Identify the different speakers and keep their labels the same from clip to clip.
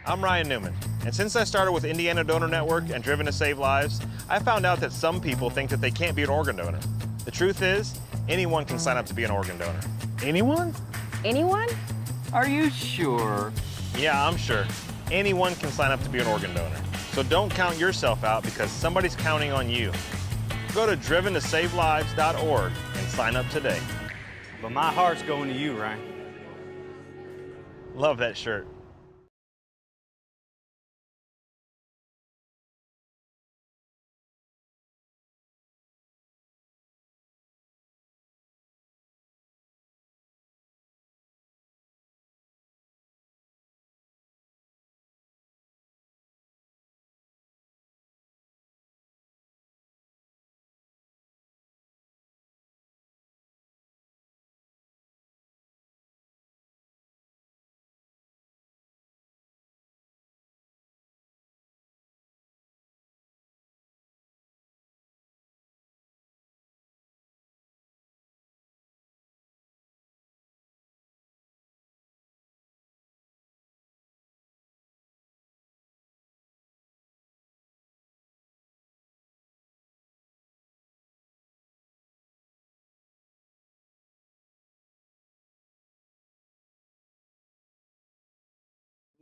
Speaker 1: I'm Ryan Newman, and since I started with Indiana Donor Network and Driven to Save Lives, I found out that some people think that they can't be an organ donor. The truth is, anyone can sign up to be an organ donor.
Speaker 2: Anyone?
Speaker 3: Anyone?
Speaker 4: Are you sure?
Speaker 1: Yeah, I'm sure. Anyone can sign up to be an organ donor. So don't count yourself out because somebody's counting on you. Go to driventosavelives.org and sign up today.
Speaker 4: But my heart's going to you, Ryan.
Speaker 1: Love that shirt.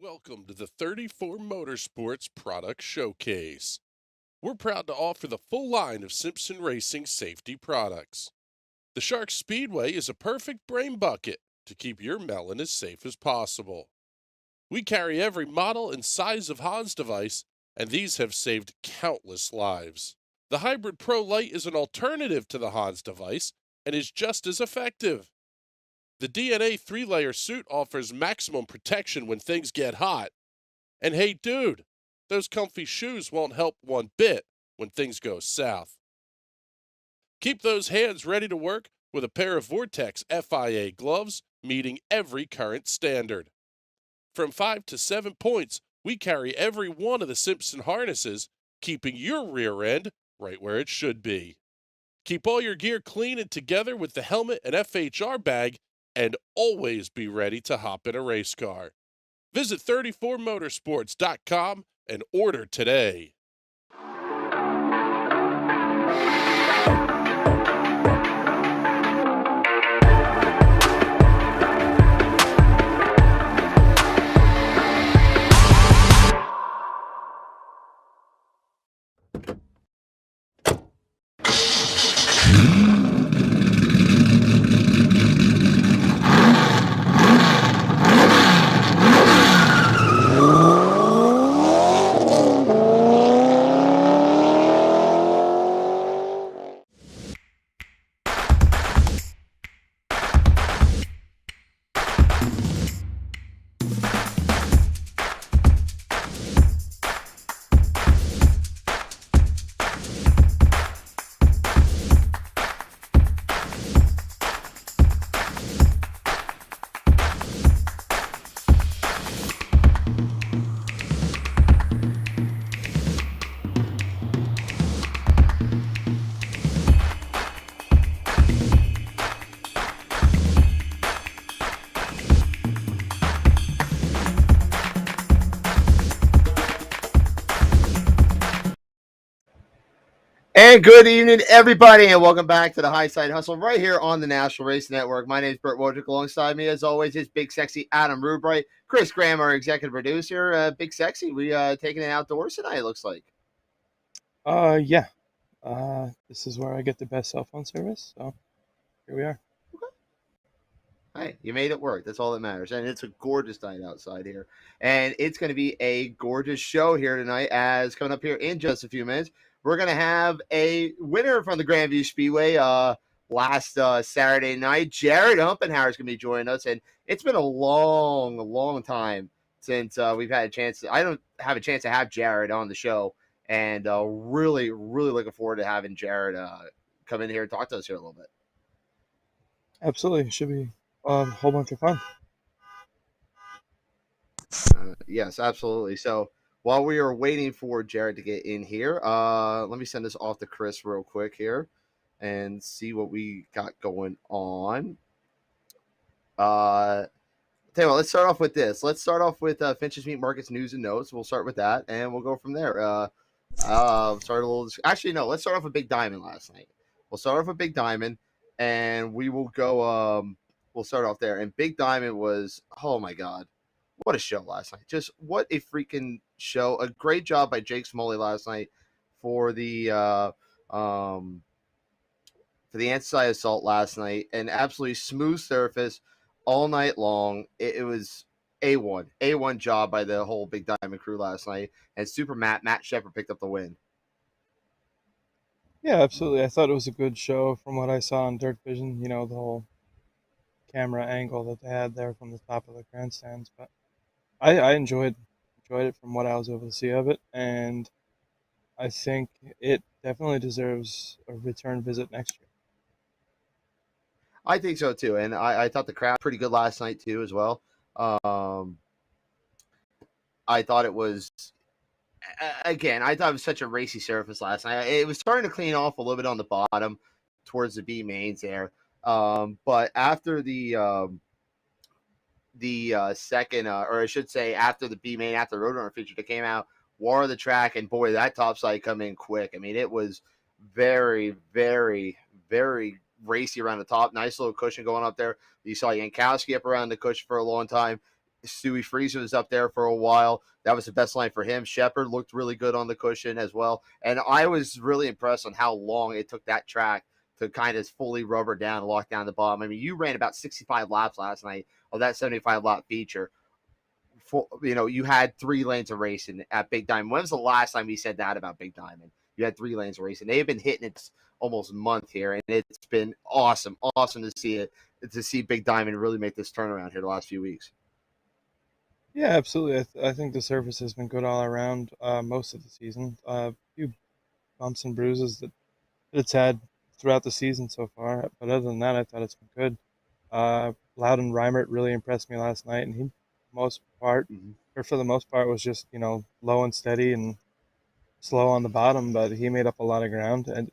Speaker 5: Welcome to the 34 Motorsports Product Showcase. We're proud to offer the full line of Simpson Racing safety products. The Shark Speedway is a perfect brain bucket to keep your melon as safe as possible. We carry every model and size of Hans device, and these have saved countless lives. The Hybrid Pro Lite is an alternative to the Hans device and is just as effective. The DNA 3-layer suit offers maximum protection when things get hot. And hey dude, those comfy shoes won't help one bit when things go south. Keep those hands ready to work with a pair of Vortex FIA gloves meeting every current standard. From 5 to 7 points, we carry every one of the Simpson harnesses, keeping your rear end right where it should be. Keep all your gear clean and together with the helmet and FHR bag, and always be ready to hop in a race car. Visit 34motorsports.com and order today.
Speaker 6: And good evening, everybody, and welcome back to the Highside Hustle right here on the National Race Network. My name is Bert Wojcik. Alongside me, as always, is Big Sexy Adam Rubright, Chris Graham, our executive producer. Big Sexy, we taking it outdoors tonight, it looks like.
Speaker 2: Yeah. This is where I get the best cell phone service, so here we are.
Speaker 6: Hey, you made it work. That's all that matters. And it's a gorgeous night outside here. And it's going to be a gorgeous show here tonight, as coming up here in just a few minutes, we're going to have a winner from the Grandview Speedway last Saturday night. Jared Umbenhauer is going to be joining us. And it's been a long time since we've had a chance. I don't have a chance to have Jared on the show. And really looking forward to having Jared come in here and talk to us here a little bit.
Speaker 2: Absolutely. It should be a whole bunch of fun.
Speaker 6: Yes, absolutely. So while we are waiting for Jared to get in here, let me send this off to Chris real quick here and see what we got going on. Tell you what, let's start off with this. Let's start off with Finches Meat Market's news and notes. We'll start with that, and we'll go from there. Start a little. Actually, no. Let's start off with Big Diamond last night. We'll start off with Big Diamond, and we will go. We'll start off there. And Big Diamond was, oh my god, what a show last night! Just what a freaking show! A great job by Jake Smalley last night for the anti assault last night. An absolutely smooth surface all night long. It was A1 job by the whole Big Diamond crew last night. And Super Matt Shepard picked up the win.
Speaker 2: Yeah, absolutely. I thought it was a good show from what I saw on Dirt Vision. The whole camera angle that they had there from the top of the grandstands. But I enjoyed it from what I was able to see of it, and I think it definitely deserves a return visit next year.
Speaker 6: I think so too. And I thought the crowd pretty good last night too as well. I thought it was I thought it was such a racy surface last night. It was starting to clean off a little bit on the bottom towards the B mains there. But after the second, or I should say, after the B main, after the Roadrunner feature that came out, wore the track, and boy, that topside come in quick. I mean, it was very, very, very racy around the top. Nice little cushion going up there. You saw Yankowski up around the cushion for a long time. Stewie Friesen was up there for a while. That was the best line for him. Shepard looked really good on the cushion as well. And I was really impressed on how long it took that track to kind of fully rubber down and lock down the bottom. I mean, you ran about 65 laps last night of that 75-lap feature. You had 3 lanes of racing at Big Diamond. When was the last time we said that about Big Diamond? You had 3 lanes of racing. They've been hitting it almost a month here, and it's been awesome to see it, to see Big Diamond really make this turnaround here the last few weeks.
Speaker 2: Yeah, absolutely. I think the surface has been good all around most of the season. A few bumps and bruises that it's had throughout the season so far, but other than that, I thought it's been good. Loudon Reimert really impressed me last night, and for the most part, was just low and steady and slow on the bottom, but he made up a lot of ground. And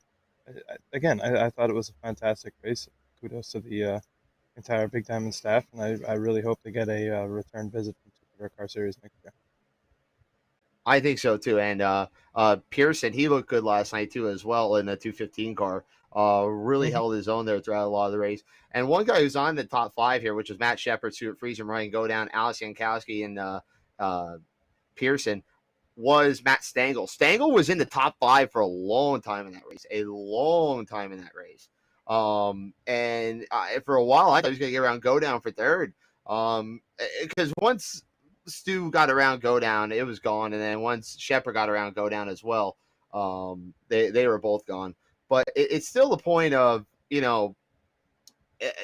Speaker 2: again, I thought it was a fantastic race. Kudos to the entire Big Diamond staff, and I really hope to get a return visit from Super Car Series next year.
Speaker 6: I think so too. And Pearson, he looked good last night too as well in the 215 car. Really held his own there throughout a lot of the race. And one guy who's on the top 5 here, which was Matt Shepard, Stuart Friesen, Ryan Godown, Alex Yankowski, and Pearson, was Matt Stengel. Stengel was in the top 5 for a long time in that race. And for a while, I thought he was going to get around Godown for third. Because once Stu got around Godown, it was gone. And then once Shepard got around Godown as well, they were both gone. But it's still the point of,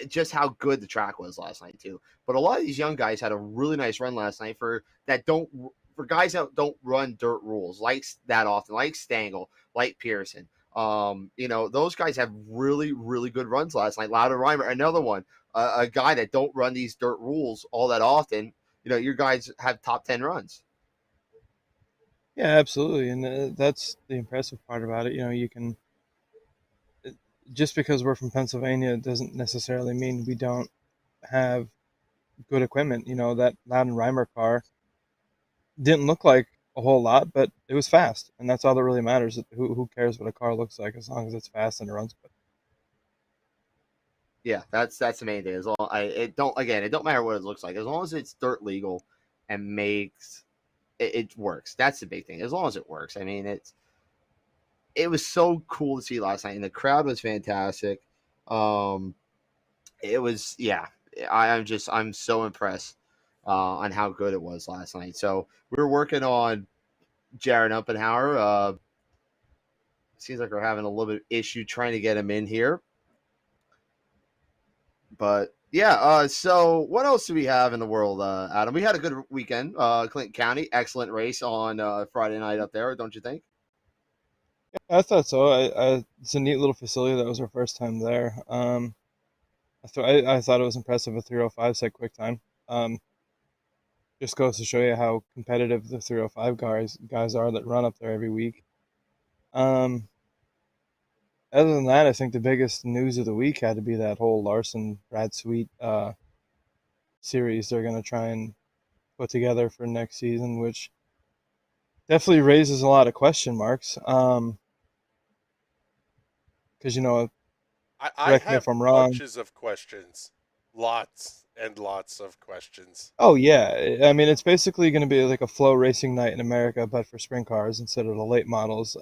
Speaker 6: just how good the track was last night too. But a lot of these young guys had a really nice run last night for guys that don't run dirt rules like that often, like Stengel, like Pearson. Those guys have really, really good runs last night. Loudon Reimer, another one, a guy that don't run these dirt rules all that often. Your guys have top 10 runs.
Speaker 2: Yeah, absolutely, and that's the impressive part about it. You can, just because we're from Pennsylvania doesn't necessarily mean we don't have good equipment. That Loudon Reimer car didn't look like a whole lot, but it was fast, and that's all that really matters. Who cares what a car looks like as long as it's fast and it runs good.
Speaker 6: Yeah, that's the main thing. It don't matter what it looks like, as long as it's dirt legal and makes it works. That's the big thing. As long as it works. I mean, it was so cool to see last night, and the crowd was fantastic. It was, yeah. I'm so impressed on how good it was last night. So we were working on Jared Umbenhauer. Seems like we're having a little bit of issue trying to get him in here. But yeah, so what else do we have in the world, Adam? We had a good weekend. Clinton County, excellent race on Friday night up there, don't you think?
Speaker 2: Yeah, I thought so. It's a neat little facility. That was our first time there. I thought it was impressive. A 305 set quick time. Just goes to show you how competitive the 305 guys are that run up there every week. Other than that, I think the biggest news of the week had to be that whole Larson Brad Sweet series they're going to try and put together for next season, which definitely raises a lot of question marks. Because,
Speaker 5: I
Speaker 2: correct me if
Speaker 5: have
Speaker 2: I'm wrong.
Speaker 5: bunches of questions. Lots and lots of questions.
Speaker 2: Oh, yeah. I mean, it's basically going to be like a flow racing night in America, but for sprint cars instead of the late models.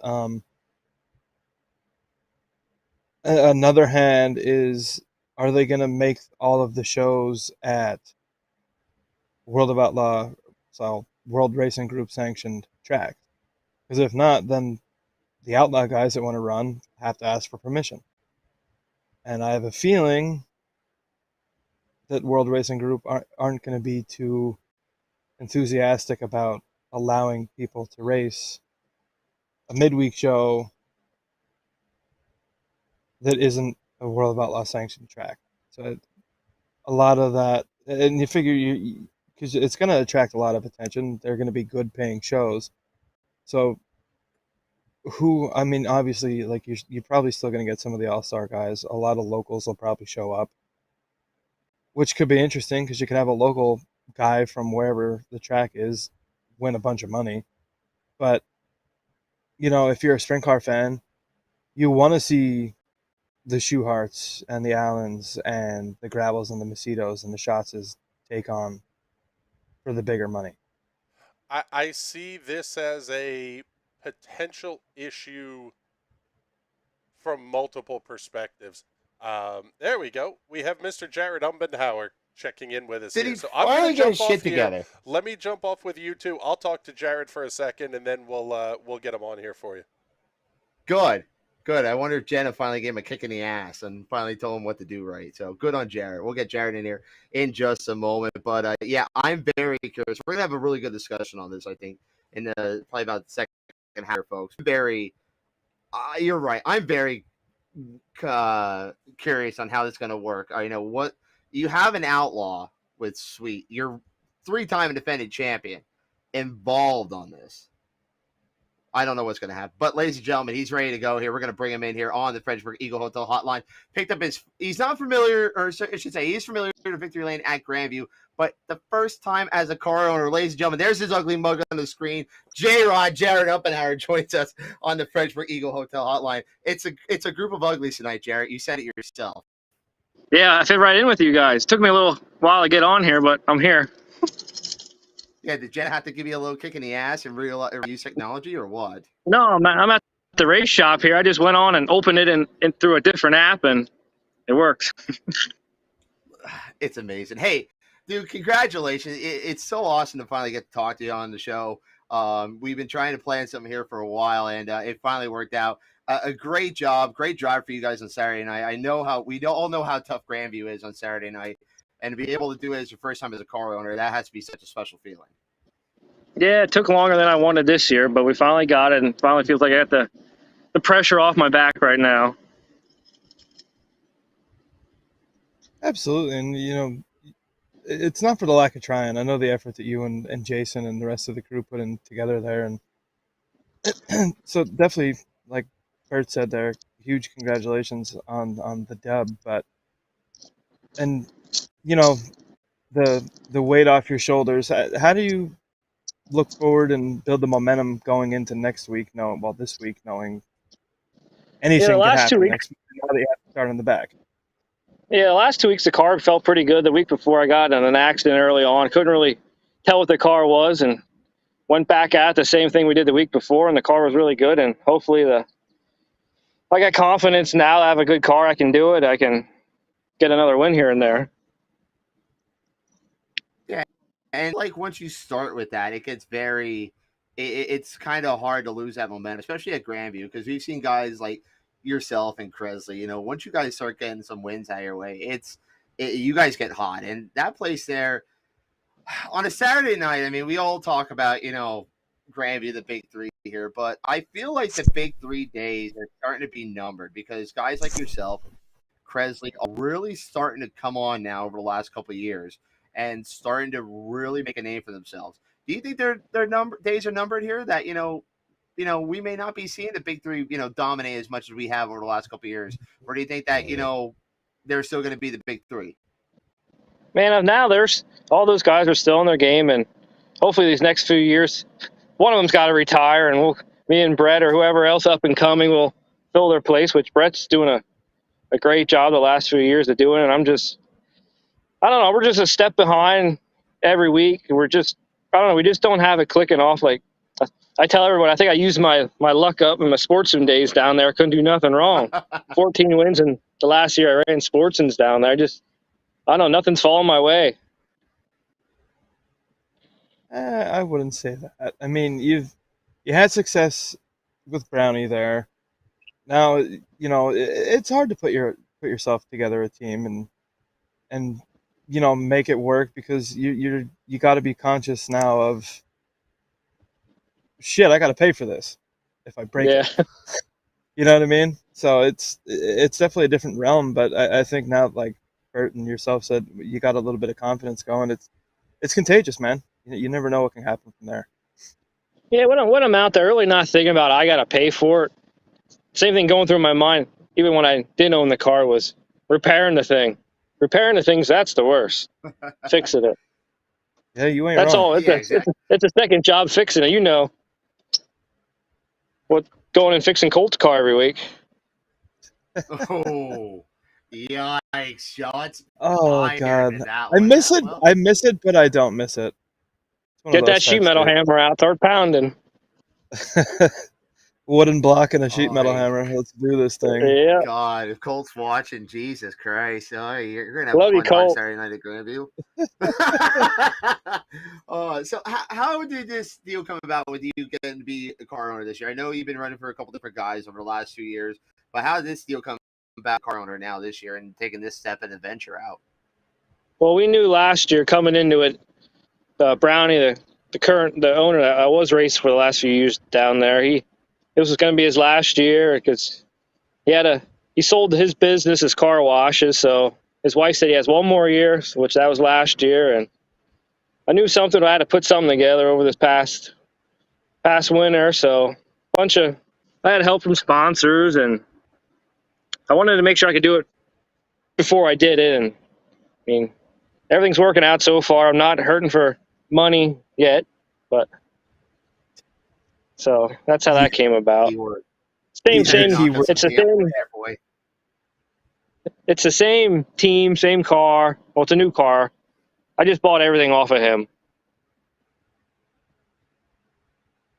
Speaker 2: Another hand is, are they going to make all of the shows at World of Outlaw, so World Racing Group sanctioned tracks? Because if not, then the Outlaw guys that want to run have to ask for permission. And I have a feeling that World Racing Group aren't going to be too enthusiastic about allowing people to race a midweek show that isn't a World of Outlaw sanctioned track. So a lot of that, and you figure because it's going to attract a lot of attention. They're going to be good paying shows. So I mean, obviously, like you're probably still going to get some of the all-star guys. A lot of locals will probably show up, which could be interesting because you could have a local guy from wherever the track is win a bunch of money. But, if you're a sprint car fan, you want to see the Schuharts and the Allens and the Gravels and the Macedos and the Schatzes take on for the bigger money.
Speaker 5: I see this as a potential issue from multiple perspectives. There we go. We have Mr. Jared Umbenhauer checking in with us
Speaker 6: Did
Speaker 5: here.
Speaker 6: he
Speaker 5: So I'm
Speaker 6: finally
Speaker 5: going to
Speaker 6: get his
Speaker 5: jump
Speaker 6: shit
Speaker 5: off here.
Speaker 6: together?
Speaker 5: Let me jump off with you two. I'll talk to Jared for a second, and then we'll get him on here for you.
Speaker 6: Good. I wonder if Jenna finally gave him a kick in the ass and finally told him what to do right. So good on Jared. We'll get Jared in here in just a moment. But yeah, I'm very curious. We're gonna have a really good discussion on this, I think, in the probably about the second half, folks. You're right. I'm very curious on how this is gonna work. What you have an outlaw with Sweet, your 3-time defending champion, involved on this. I don't know what's going to happen. But, ladies and gentlemen, he's ready to go here. We're going to bring him in here on the Fredericksburg Eagle Hotel Hotline. He's not familiar, or I should say, he's familiar to Victory Lane at Grandview. But the first time as a car owner, ladies and gentlemen, there's his ugly mug on the screen. J-Rod, Jared Umbenhauer joins us on the Fredericksburg Eagle Hotel Hotline. It's a group of uglies tonight, Jared. You said it yourself.
Speaker 3: Yeah, I fit right in with you guys. Took me a little while to get on here, but I'm here.
Speaker 6: Yeah, did Jen have to give you a little kick in the ass and use technology or what?
Speaker 3: No, I'm at the race shop here. I just went on and opened it and through a different app, and it works.
Speaker 6: It's amazing. Hey, dude, congratulations. It's so awesome to finally get to talk to you on the show. We've been trying to plan something here for a while, and it finally worked out. A great job, great drive for you guys on Saturday night. I know we all know how tough Grandview is on Saturday night, and to be able to do it as your first time as a car owner, that has to be such a special feeling.
Speaker 3: Yeah, it took longer than I wanted this year, but we finally got it, and finally feels like I got the pressure off my back right now.
Speaker 2: Absolutely. And, it's not for the lack of trying. I know the effort that you and Jason and the rest of the crew put in together there. And so definitely, like Bert said there, huge congratulations on the dub. And the weight off your shoulders, how do you look forward and build the momentum going into next week, this week, knowing anything could happen next week now that you have to start on the back?
Speaker 3: Yeah, the last 2 weeks the car felt pretty good. The week before I got in an accident early on. Couldn't really tell what the car was, and went back at the same thing we did the week before, and the car was really good. And hopefully I got confidence now that I have a good car. I can do it. I can get another win here and there.
Speaker 6: Yeah, and like once you start with that, it gets it's kind of hard to lose that momentum, especially at Grandview, because we've seen guys like yourself and Kresley. Once you guys start getting some wins out your way, you guys get hot, and that place there on a Saturday night. I mean, we all talk about Grandview, the big three here, but I feel like the big 3 days are starting to be numbered because guys like yourself, Kresley, are really starting to come on now over the last couple of years and starting to really make a name for themselves. Do you think their days are numbered here? That we may not be seeing the big three dominate as much as we have over the last couple of years, or do you think that they're still going to be the big three?
Speaker 3: Man, now there's all those guys are still in their game, and hopefully these next few years, one of them's got to retire, and me and Brett or whoever else up and coming will fill their place, which Brett's doing a great job the last few years of doing. And I don't know, we're just a step behind every week. I don't know, we just don't have it clicking off. Like I tell everyone, I think I used my luck up in my sportsman days down there. I couldn't do nothing wrong. 14 wins in the last year I ran sportsmans down there. I don't know, nothing's falling my way.
Speaker 2: I wouldn't say that. I mean, you had success with Brownie there. Now, it's hard to put yourself together a team and make it work, because you got to be conscious now of, shit, I got to pay for this if I break it. You know what I mean? So it's definitely a different realm, but I think now, like Bert and yourself said, you got a little bit of confidence going. It's contagious, man. You never know what can happen from there.
Speaker 3: Yeah, when I'm out there, really not thinking about I got to pay for it. Same thing going through my mind, even when I didn't own the car, was repairing the thing. Repairing the things, that's the worst. Fixing it.
Speaker 2: Yeah, you ain't
Speaker 3: That's
Speaker 2: wrong.
Speaker 3: all. It's a second job fixing it. What going and fixing Colt's car every week.
Speaker 6: Oh, yikes! Shots.
Speaker 2: Oh God,
Speaker 6: I
Speaker 2: miss it. I miss it, but I don't miss it.
Speaker 3: Get that sheet metal hammer out, start pounding.
Speaker 2: Wooden block and a sheet metal hammer. Let's do this thing.
Speaker 3: Yeah.
Speaker 6: God, if Colt's watching, Jesus Christ! Oh, you're gonna have
Speaker 3: Love
Speaker 6: a
Speaker 3: you,
Speaker 6: fun time
Speaker 3: Colt.
Speaker 6: Saturday night at Grandview. So how did this deal come about with you getting to be a car owner this year? I know you've been running for a couple different guys over the last few years, but how did this deal come about, car owner now this year and taking this step and adventure out?
Speaker 3: Well, we knew last year coming into it, Brownie, the owner that I was racing for the last few years down there, it was going to be his last year because he sold his business, his car washes. So his wife said he has one more year, which that was last year. And I knew something. I had to put something together over this past winter. So I had help from sponsors, and I wanted to make sure I could do it before I did it. And I mean, everything's working out so far. I'm not hurting for money yet, but so that's how that came about. Same. It's the same team, same car. Well, it's a new car. I just bought everything off of him.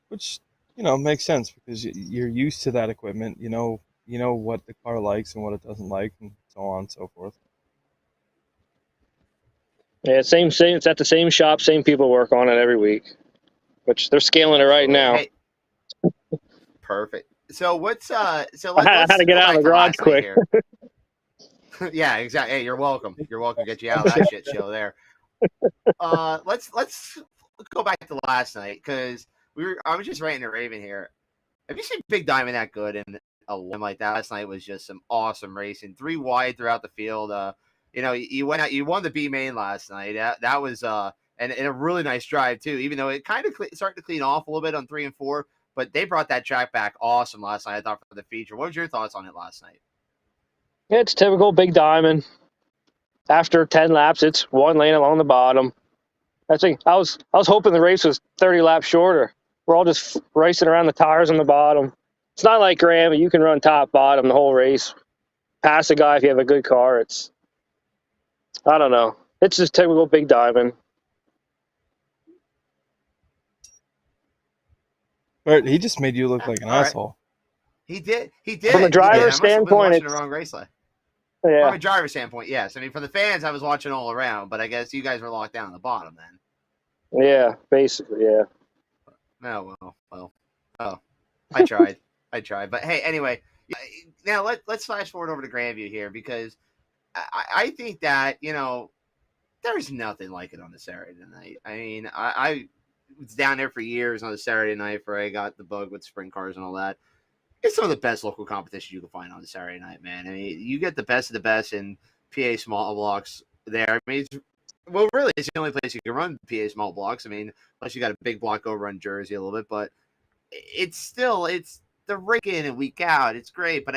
Speaker 2: Which, makes sense, because you're used to that equipment. You know what the car likes and what it doesn't like, and so on and so forth.
Speaker 3: Yeah, same. It's at the same shop, same people work on it every week, which they're scaling it right now.
Speaker 6: Hey, perfect. So what's
Speaker 3: I had to get out of the garage quick.
Speaker 6: Yeah, exactly. Hey, you're welcome. You're welcome to get you out of that shit show there. Let's go back to last night, because I was just writing to Raven here. Have you seen Big Diamond that good in a limb like that? Last night was just some awesome racing. 3 wide throughout the field. You went out. You won the B main last night. That was and a really nice drive too. Even though it kind of started to clean off a little bit on 3 and 4, but they brought that track back awesome last night, I thought, for the feature. What was your thoughts on it last night?
Speaker 3: Yeah, it's typical Big Diamond. After 10 laps, it's one lane along the bottom. I think I was hoping the race was 30 laps shorter. We're all just racing around the tires on the bottom. It's not like Graham. You can run top, bottom the whole race. Pass a guy if you have a good car. I don't know. It's just typical Big Diamond.
Speaker 2: Bert, he just made you look like an asshole.
Speaker 6: He did.
Speaker 3: From a driver's standpoint,
Speaker 6: it's the wrong race lane.
Speaker 3: Yeah.
Speaker 6: From a driver's standpoint, yes. I mean, for the fans, I was watching all around, but I guess you guys were locked down at the bottom then.
Speaker 3: Yeah, basically, yeah.
Speaker 6: Oh, well. Oh, I tried. But hey, anyway, now let's flash forward over to Grandview here, because I think that, there's nothing like it on a Saturday night. I mean, I was down there for years on a Saturday night where I got the bug with sprint cars and all that. It's some of the best local competition you can find on a Saturday night, man. I mean, you get the best of the best in PA small blocks there. I mean, really, it's the only place you can run PA small blocks. I mean, unless you got a big block over on Jersey a little bit, but it's the week in and week out. It's great, but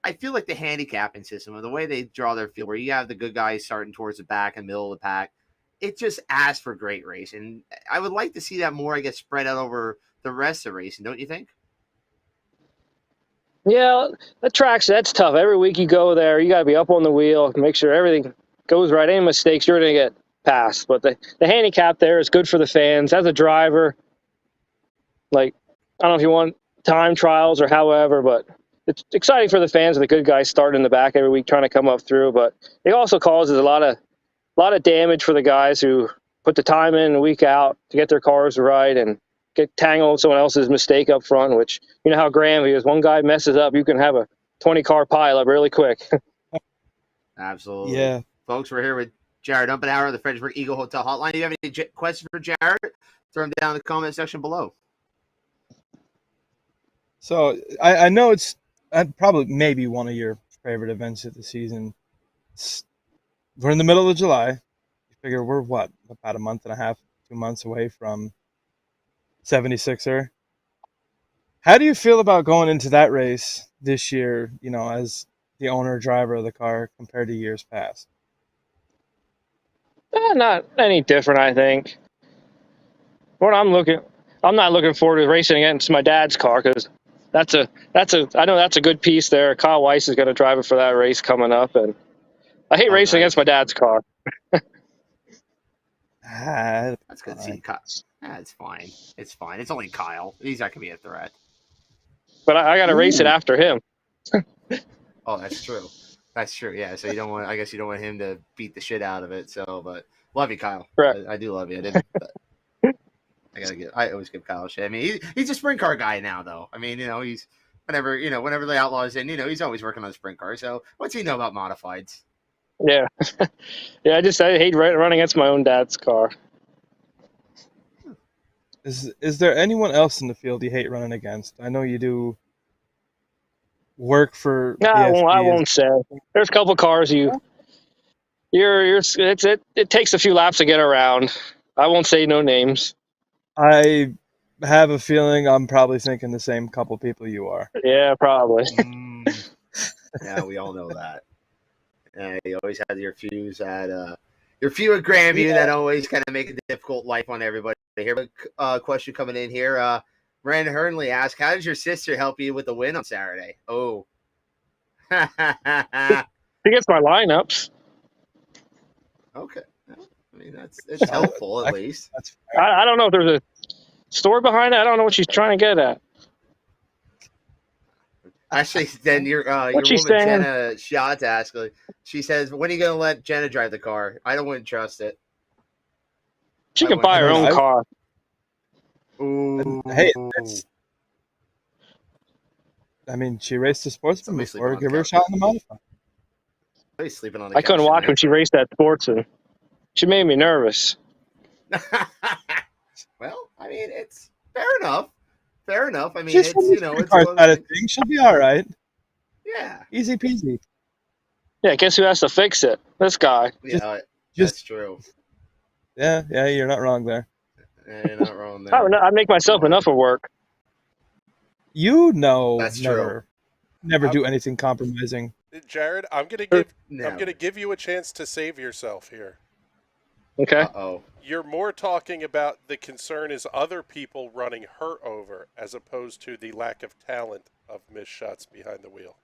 Speaker 6: I feel like the handicapping system, or the way they draw their field, where you have the good guys starting towards the back and middle of the pack, it just asks for great racing. I would like to see that more, I guess, spread out over the rest of the racing, don't you think?
Speaker 3: Yeah, that's tough. Every week you go there, you got to be up on the wheel, make sure everything goes right. Any mistakes, you're going to get passed. But the handicap there is good for the fans. As a driver, like, I don't know if you want time trials or however, but it's exciting for the fans and the good guys starting in the back every week trying to come up through. But it also causes a lot of damage for the guys who put the time in a week out to get their cars right and get tangled with someone else's mistake up front, which, you know how Grandview is. One guy messes up, you can have a 20-car pile up really quick.
Speaker 6: Absolutely.
Speaker 2: Yeah.
Speaker 6: Folks, we're here with Jared Umbenhauer of the Fredericksburg Eagle Hotel Hotline. Do you have any questions for Jared? Throw them down in the comment section below.
Speaker 2: So I know it's probably maybe one of your favorite events of the season. We're in the middle of July. You figure we're about a month and a half, 2 months away from 76er. How do you feel about going into that race this year, as the owner driver of the car compared to years past?
Speaker 3: Not any different, I think. I'm not looking forward to racing against my dad's car because I know that's a good piece there. Kyle Weiss is going to drive it for that race coming up, and I hate racing against my dad's car.
Speaker 6: That's good to see. It's fine. It's fine. It's only Kyle. He's not going to be a threat.
Speaker 3: But I got to race it after him.
Speaker 6: Oh, that's true. That's true. Yeah. So you don't want him to beat the shit out of it. So, but love you, Kyle.
Speaker 3: Correct.
Speaker 6: I do love you. I always give Kyle shit. I mean, he's a sprint car guy now, though. I mean, he's whenever the Outlaws in, he's always working on a sprint car. So what's he know about modifieds?
Speaker 3: Yeah. Yeah. I hate running against my own dad's car.
Speaker 2: Is there anyone else in the field you hate running against? I know you do work for.
Speaker 3: No, I won't say. There's a couple cars it takes a few laps to get around. I won't say no names.
Speaker 2: I have a feeling I'm probably thinking the same couple people you are.
Speaker 3: Yeah, probably.
Speaker 6: Yeah, we all know that. You always have your few at Grandview that always kind of make a difficult life on everybody. Here, question coming in here. Rand Hernley asked, "How does your sister help you with the win on Saturday?" Oh,
Speaker 3: She gets my lineups.
Speaker 6: Okay. I mean, it's helpful at least.
Speaker 3: I don't know if there's a story behind it. I don't know what she's trying to get at.
Speaker 6: Actually, then your woman Jenna Schatz asked. She says, "When are you gonna let Jenna drive the car? I wouldn't trust it."
Speaker 3: She can buy her own car.
Speaker 6: Ooh.
Speaker 2: Hey, she raced a sportsman before. Give her a shot in the modified.
Speaker 6: He's sleeping on the
Speaker 3: I couldn't watch when she raced that sportsman. She made me nervous.
Speaker 6: Well, I mean, it's fair enough. Fair enough. I mean,
Speaker 2: it's car side of things. She'll be all right.
Speaker 6: Yeah.
Speaker 2: Easy peasy.
Speaker 3: Yeah, guess who has to fix it? This guy.
Speaker 6: Yeah, that's true.
Speaker 2: Yeah, you're not wrong there.
Speaker 6: Yeah, you're not wrong there.
Speaker 3: I make myself enough of work.
Speaker 6: That's
Speaker 2: true. Never do anything compromising.
Speaker 5: Jared, I'm gonna give you a chance to save yourself here.
Speaker 3: Okay.
Speaker 6: Uh-oh.
Speaker 5: You're more talking about the concern is other people running her over as opposed to the lack of talent of Miss Schatz behind the wheel.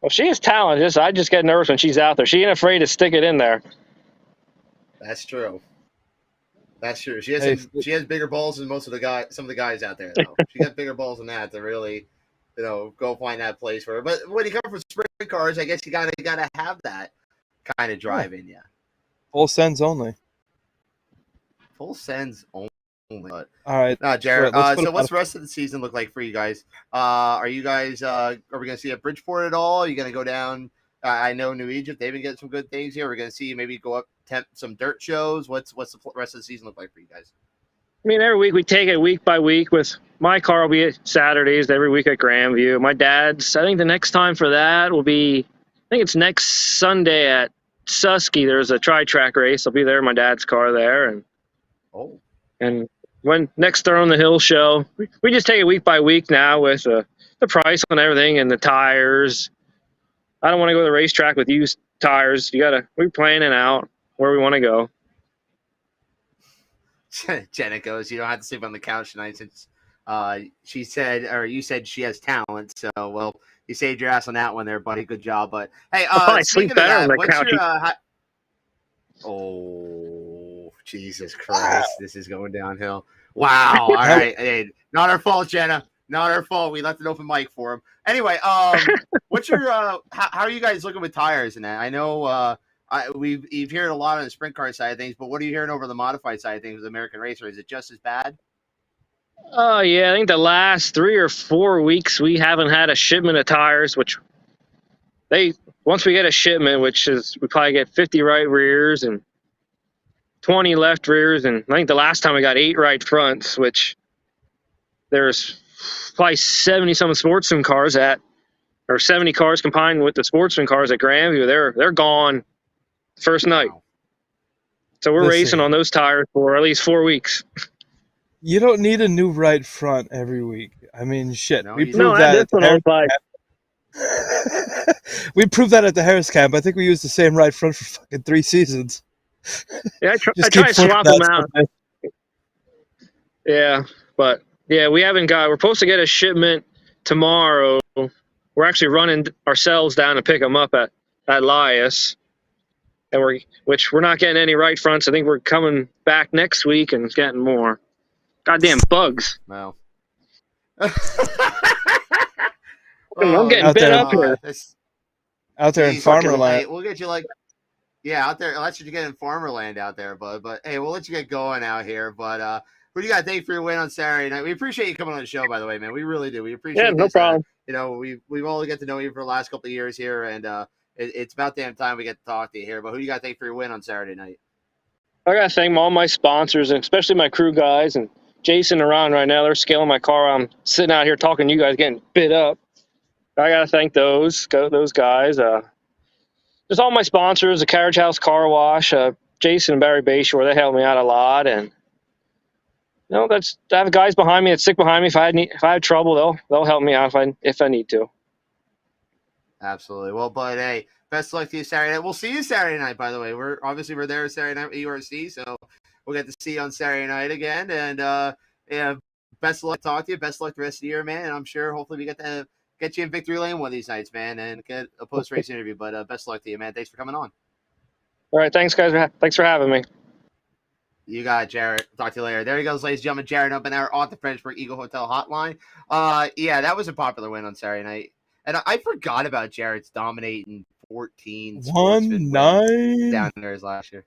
Speaker 3: Well, she has talent. I just get nervous when she's out there. She ain't afraid to stick it in there.
Speaker 6: That's true. That's true. She has bigger balls than some of the guys out there, though. She got bigger balls than that to really, go find that place for her. But when you come from sprint cars, I guess you gotta have that kind of drive in you.
Speaker 2: Full sends only.
Speaker 6: Full sends only. But,
Speaker 2: all right.
Speaker 6: Jared. So what's the rest of the season look like for you guys? Are you guys? Are we gonna see a Bridgeport at all? Are you gonna go down? I know New Egypt. They've been getting some good things here. We're gonna see maybe go up some dirt shows. What's the rest of the season look like for you guys?
Speaker 3: I mean, every week we take it week by week. With my car will be at Saturdays every week at Grandview. My dad's. I think the next time for that will be. I think it's next Sunday at Susky. There's a tri-track race. I'll be there in my dad's car there, and when next they're on the hill show, we just take it week by week now with the price on everything and the tires, I don't want to go to the racetrack with used tires. We're planning out where we want to go.
Speaker 6: Jenna goes, you don't have to sleep on the couch tonight since she said, or you said she has talent. So, well, you saved your ass on that one there, buddy. Good job. But hey,
Speaker 3: I'll probably sleep
Speaker 6: speaking of
Speaker 3: better on
Speaker 6: that,
Speaker 3: the
Speaker 6: what's
Speaker 3: couch.
Speaker 6: your oh, Jesus Christ, this is going downhill. Wow. All right. Hey, not our fault, Jenna. Not our fault. We left an open mic for him. Anyway, what's your how are you guys looking with tires and that? I know you've heard a lot on the sprint car side of things, but what are you hearing over the modified side of things with American Racer? Is it just as bad?
Speaker 3: Oh, yeah. I think the last 3 or 4 weeks we haven't had a shipment of tires, which once we get a shipment, which is we probably get 50 right rears and 20 left rears. And I think the last time we got 8 right fronts, which there's probably 70 some sportsman cars or 70 cars combined with the sportsman cars at Grandview. They're gone first night.
Speaker 6: Wow.
Speaker 3: So we're racing on those tires for at least 4 weeks.
Speaker 2: You don't need a new right front every week. I mean, shit.
Speaker 6: No,
Speaker 2: We
Speaker 6: you
Speaker 2: proved
Speaker 3: No,
Speaker 2: that
Speaker 3: this
Speaker 2: at the
Speaker 3: one I was
Speaker 2: Harris
Speaker 3: like,
Speaker 2: camp. We proved that at the Harris camp. I think we used the same right front for fucking 3 seasons.
Speaker 3: yeah, I
Speaker 2: Just
Speaker 3: try
Speaker 2: keep
Speaker 3: to swap
Speaker 2: flipping
Speaker 3: them
Speaker 2: that
Speaker 3: out.
Speaker 2: something.
Speaker 3: Yeah, but yeah, we're supposed to get a shipment tomorrow. We're actually running ourselves down to pick them up at Elias. And which we're not getting any right fronts. I think we're coming back next week and getting more. Goddamn bugs.
Speaker 6: Wow.
Speaker 3: I'm getting
Speaker 2: Out
Speaker 3: bit
Speaker 2: there-
Speaker 3: up here.
Speaker 2: Out there in
Speaker 6: Jeez,
Speaker 2: Farmerland.
Speaker 6: hey, we'll get you out there. I'll let you get in Farmerland out there, bud. But hey, we'll let you get going out here. But who do you got to thank for your win on Saturday night? We appreciate you coming on the show, by the way, man. We really do. We appreciate
Speaker 3: Yeah, no
Speaker 6: this.
Speaker 3: problem.
Speaker 6: We've only get to know you for the last couple of years here, and it's about damn time we get to talk to you here. But who do you got to thank for your win on Saturday night?
Speaker 3: I gotta thank all my sponsors, and especially my crew guys and Jason and Ron right now. They're scaling my car. I'm sitting out here talking to you guys, getting bit up. I gotta thank those guys. Just all my sponsors, the Carriage House Car Wash, Jason and Barry Bayshore. They helped me out a lot, and I have guys behind me that stick behind me. If I have trouble, they'll help me out if I need to.
Speaker 6: Absolutely. Well, but hey, best of luck to you Saturday night. We'll see you Saturday night, by the way. We're there Saturday night at URC, so we'll get to see you on Saturday night again. And yeah, best of luck to talk to you. Best of luck the rest of the year, man. And I'm sure hopefully we get to get you in victory lane one of these nights, man, and get a post race interview. But best of luck to you, man. Thanks for coming on.
Speaker 3: All right, thanks guys. Thanks for having me.
Speaker 6: You got it, Jared. Talk to you later. There he goes, ladies and gentlemen. Jared Umbenhauer off the Fredericksburg Eagle Hotel Hotline. Yeah, that was a popular win on Saturday night. And I forgot about Jared's dominating 14
Speaker 2: 1-9
Speaker 6: down there last year.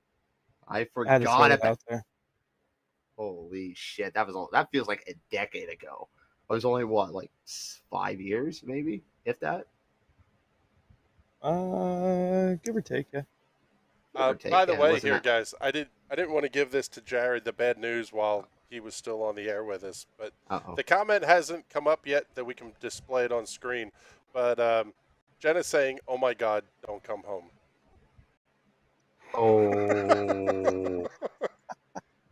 Speaker 6: I forgot about
Speaker 2: there.
Speaker 6: Holy shit, that feels like a decade ago. It was only like 5 years, maybe, if that.
Speaker 2: Give or take, yeah.
Speaker 5: By the way, here, guys, I didn't want to give this to Jared, the bad news, while he was still on the air with us, but the comment hasn't come up yet that we can display it on screen. But Jenna's saying, "Oh my God, don't come home."
Speaker 6: Oh.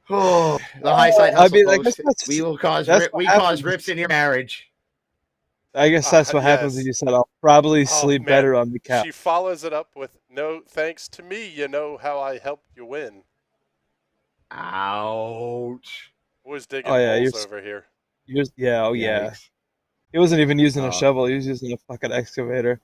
Speaker 6: Oh, the Highside Hustle, folks. We will cause rips in your marriage.
Speaker 2: I guess that's what happens when you said I'll probably sleep better on the couch.
Speaker 5: She follows it up with, "No, thanks to me, you know how I helped you win."
Speaker 6: Ouch.
Speaker 5: Was digging holes over here.
Speaker 2: Yeah. He wasn't even using a shovel. He was using a fucking excavator.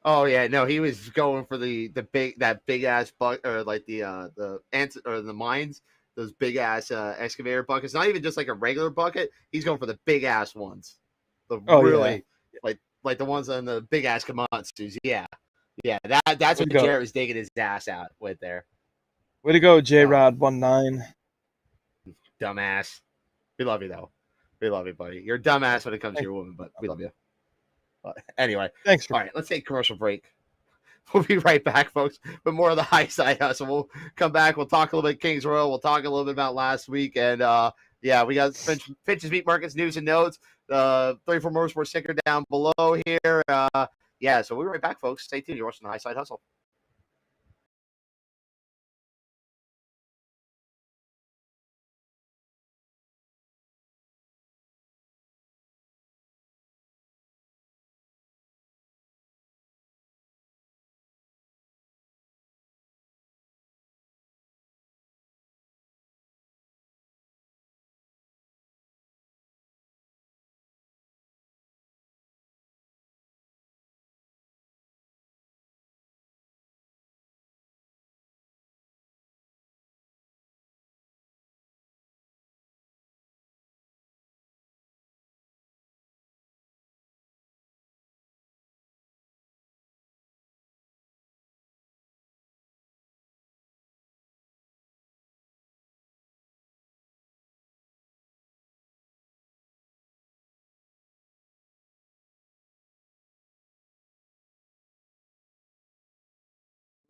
Speaker 6: Oh yeah, no, he was going for the big ass bucket, or like the ants or the mines, those big ass excavator buckets. Not even just like a regular bucket. He's going for the big ass ones. Like the ones on the big ass Komatsus. Yeah. That's what Jared was digging his ass out with there.
Speaker 2: Way to go, J-Rod 1-9.
Speaker 6: Dumbass. We love you though. We love you, buddy. You're a dumbass when it comes to your woman, but we love you. But anyway,
Speaker 2: thanks.
Speaker 6: All right, let's take a commercial break. We'll be right back, folks, with more of the Highside Hustle. We'll come back. We'll talk a little bit Kings Royal. We'll talk a little bit about last week. And, yeah, we got Finches Meat Markets news and notes. 34 Motorsports sticker down below here. Yeah, so we'll be right back, folks. Stay tuned. You're watching the Highside Hustle.